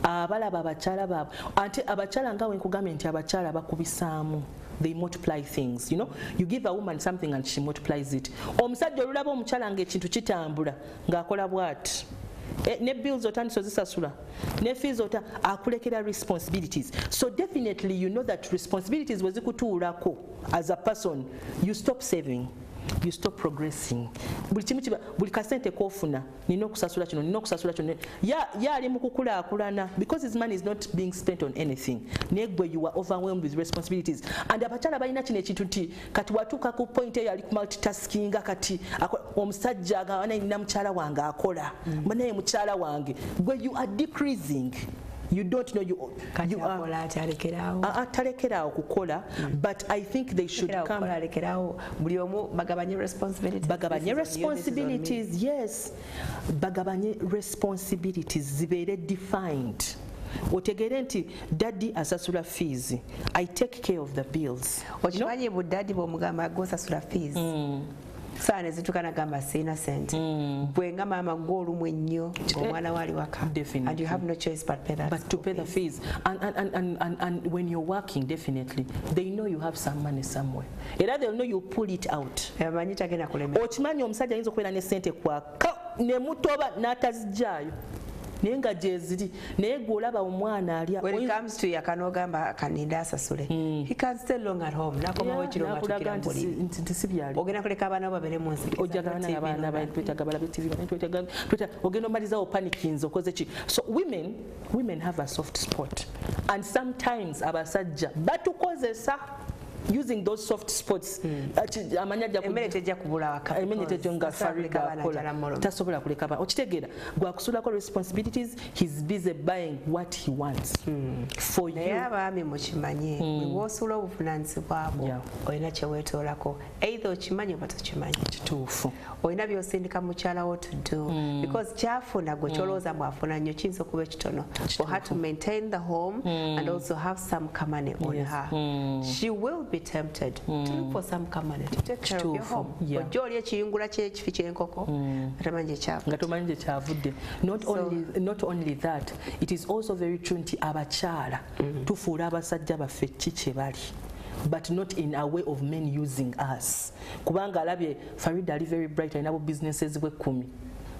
Abalaba abakyala baabwe ate abakyala nga wenkugambye nti abakyala bakubisaamu they multiply things. You give a woman something and she multiplies it. Omusajja olulaba omukyala ng'ekintu kitambula ng'akola bw'ati ne bills otandise ozisasula ne fees akulekera responsibilities. So definitely you know that responsibilities we zikutuulako as a person you stop saving. you stop progressing. Buli kasente kofuna nina okusasula kino nina okusasula kino ali mu kukulaakulana because his money is not being spent on anything. Negwe you are overwhelmed with responsibilities. And abakyala balina kino ekintu nti kati watuuka ku point eyo ali ku multitaskinga kati omusajja agamba nina mukyala wange akola naye mukyala wange gwe you are decreasing. You don't know you are talekerawo kukola, but I think they should come bagabanye responsibilities. Yes, bagabanye responsibilities zibeere defined. Otegere nti daddy asasula fees, I take care of the bills. Okimanyi bu daddy bw'omugamba gosasula fees saana zitukana gamba sina sente bwenga mama gw'olumu ennyo omwana wali waka, and you have no choice but to pay the fees. And when you're working, definitely they know you have some money somewhere, era they'll know you pull it out. Okimanyi omusajja ayinza okubeera ne sente kwaka ne mutoba n'atazijjaayo naye nga gyeziri naye gw'olaba omwana alya. When it comes to yakanogamba kaninda asasule, he can stay long at home. Nakomawo ekiro ngatukira mbuli ogenda kuleka abaana babere mu nsi ojagabana abaana twetagabala b'TV ogenda omalizawo panikinze okoze ki. So women have a soft spot, and sometimes abasajja batukozesa using those soft spots. Amanya tejja kubula waka nga Farida akola tasobola kuleka ba okitegeera gwakusulako responsibilities. He's busy buying what he wants for you. Naye abaami mukimanye bw'osula obuvunaanyizibwa bwo olina kye weetoolako, either okimanyi oba tokimanyi. Kituufu, olina by'osindika mukyala wo to do because kyafuna gwe kyolowooza bw'afuna nnyo kiyinza okuba ekitono. For her to maintain the home and also have some money on her, she will be tempted to look for some money to take care of your home. Ojja oli ekiyungula ky'ekifi ky'enkoko nga tomanyi gye kyavudde. Not only that, it is also very true nti abakyala tufuula abasajja baffe ki kye bali, but not in a way of men using us. Kubanga alabye Farida ali very bright, alina businesses bwe 10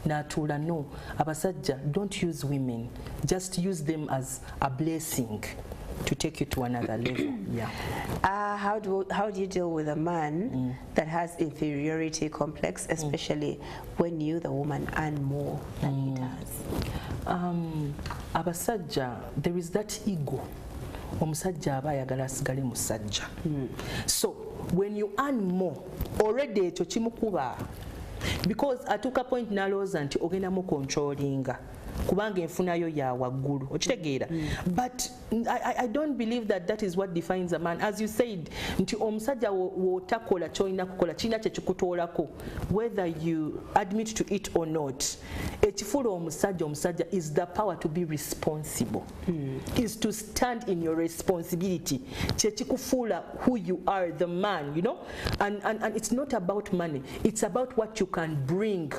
n'atuula. No, abasajja, don't use women, just use them as a blessing to take you to another level. How do you deal with a man that has inferiority complex, especially when you, the woman, earn more than he does? Abasajja, there is that ego. Omusajja aba ayagala asigale musajja. So when you earn more, already ekyo kimukuba, because atuuka point n'alowooza nti ogenda mu controllinga kubanga enfunayo ya waggulu okitegeera. But I don't believe that is what defines a man. As you said, nti omusajja wotakola kyolina kukola kirina kye kikutoolako, whether you admit to it or not. Ekifuula omusajja is the power to be responsible, is to stand in your responsibility. Kye kikufuula who you are, the man, you know. And it's not about money, it's about what you can bring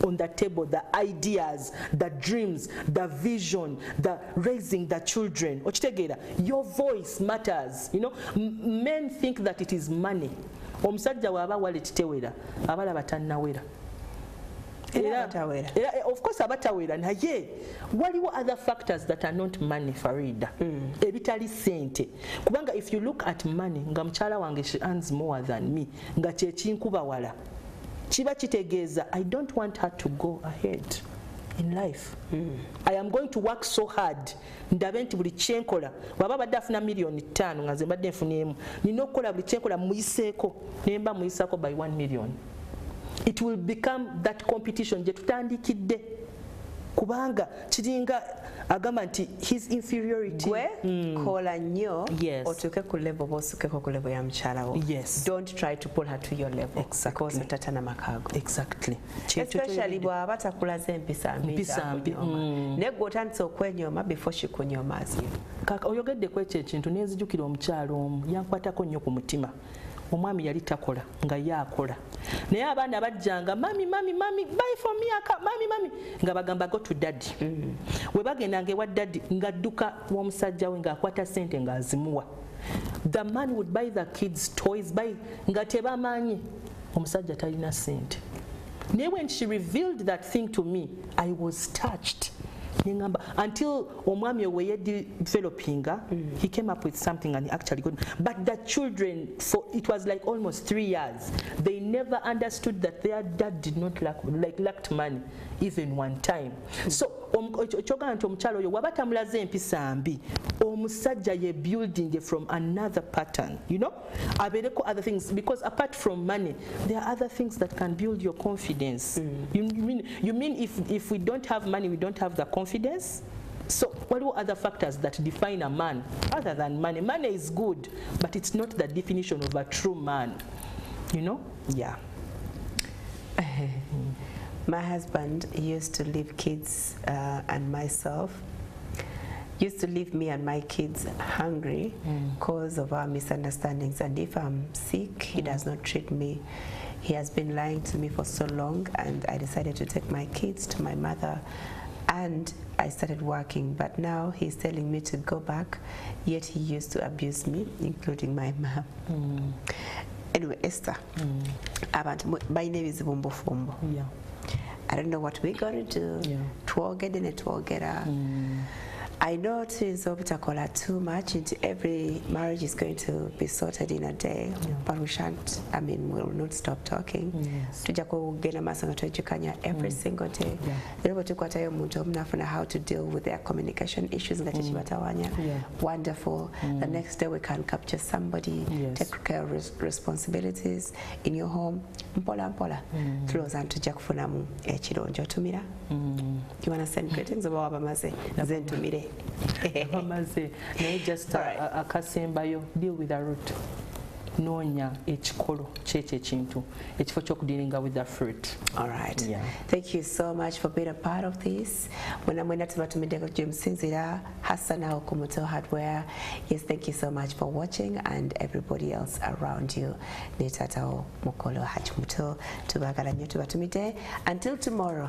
on the table, the ideas, the dreams, the vision, the raising the children. Okitegeera, your voice matters. You know, men think that it is money. Omusajja waba wallet tewera, abalaba tannawera. Of course abatawera, naye waliwo other factors that are not money, Farida. Ebitali sente. Kubanga if you look at money, nga mukyala wange she earns more than me, nga kye kinkuba wala, kiba kitegeeza I don't want her to go ahead in life. I am going to work so hard ndabe nti buli kyenkola waba badde afuna $5,000,000 nga nze mbadde nfunyemu nina okukola buli kyenkola muyiseeko nemba muyisako by 1 million. It will become that competition gye tutandikidde kubanga kiringa agamba nti his inferiority. Gwe kola nnyo otuuke ku level bw'osukkeko ku level ya mukyala wo. Don't try to pull her to your level. Because otatana makaago. Especially bw'aba takulaze empisa mbi naye gwe otandise okwenyooma before she kunyoomazi. Kaka oyogedde ku ekyo ekintu nenzijukira omukyalo omu yankwatako nnyo ku mutima. Omwami yali takola nga ye akola, naye abaana bajjanga mami buy for me mami nga bagamba go to daddy. We bagendanga ewa daddy ng'adduka w'omusajja we ng'akwata sente ng'azimuwa. The man would buy the kids toys nga tebamanyi omusajja talina sente. Naye when she revealed that thing to me, I was touched. until omwami we developing, he came up with something and he actually got. But the children, for it was like almost 3 years, they never understood that their dad did not lacked money even one time. So choga nti omukyalo oyo waba tamulaze empisa mbi, omusajja ye building from another pattern, you know, abeereko other things, because apart from money there are other things that can build your confidence. You mean if we don't have money, we don't have the confidence? So what are other factors that define a man other than money? Money is good, but it's not the definition of a true man, you know? Yeah. My husband used to leave kids and myself, used to leave me and my kids hungry because of our misunderstandings. And if I'm sick, he does not treat me. He has been lying to me for so long, and I decided to take my kids to my mother, and I started working. But now he's telling me to go back, yet he used to abuse me, including my mom. Anyway, Esther, my name is bufumbo. Yeah. I don't know what we're going to do. I know to too much into every marriage is going to be sorted in a day, but we shan't, we'll not stop talking. Every single day. How to deal with their communication issues. Wonderful. The next day we can capture somebody, take care of responsibilities in your home. You want to send greetings about Zentumire? Just akasembayo, deal with the root. Nonya ekikolo kyekyo ekintu ekifo ky'okudealinga with the fruit. All right. Yeah. Thank you so much for being a part of this. Mwena tubatumideko Jimsinzira Hassana Okumuto Hardware. Yes, thank you so much for watching, and everybody else around you. Netatao Mokolo Hachmuto Tubagala Tubatumide. Until tomorrow.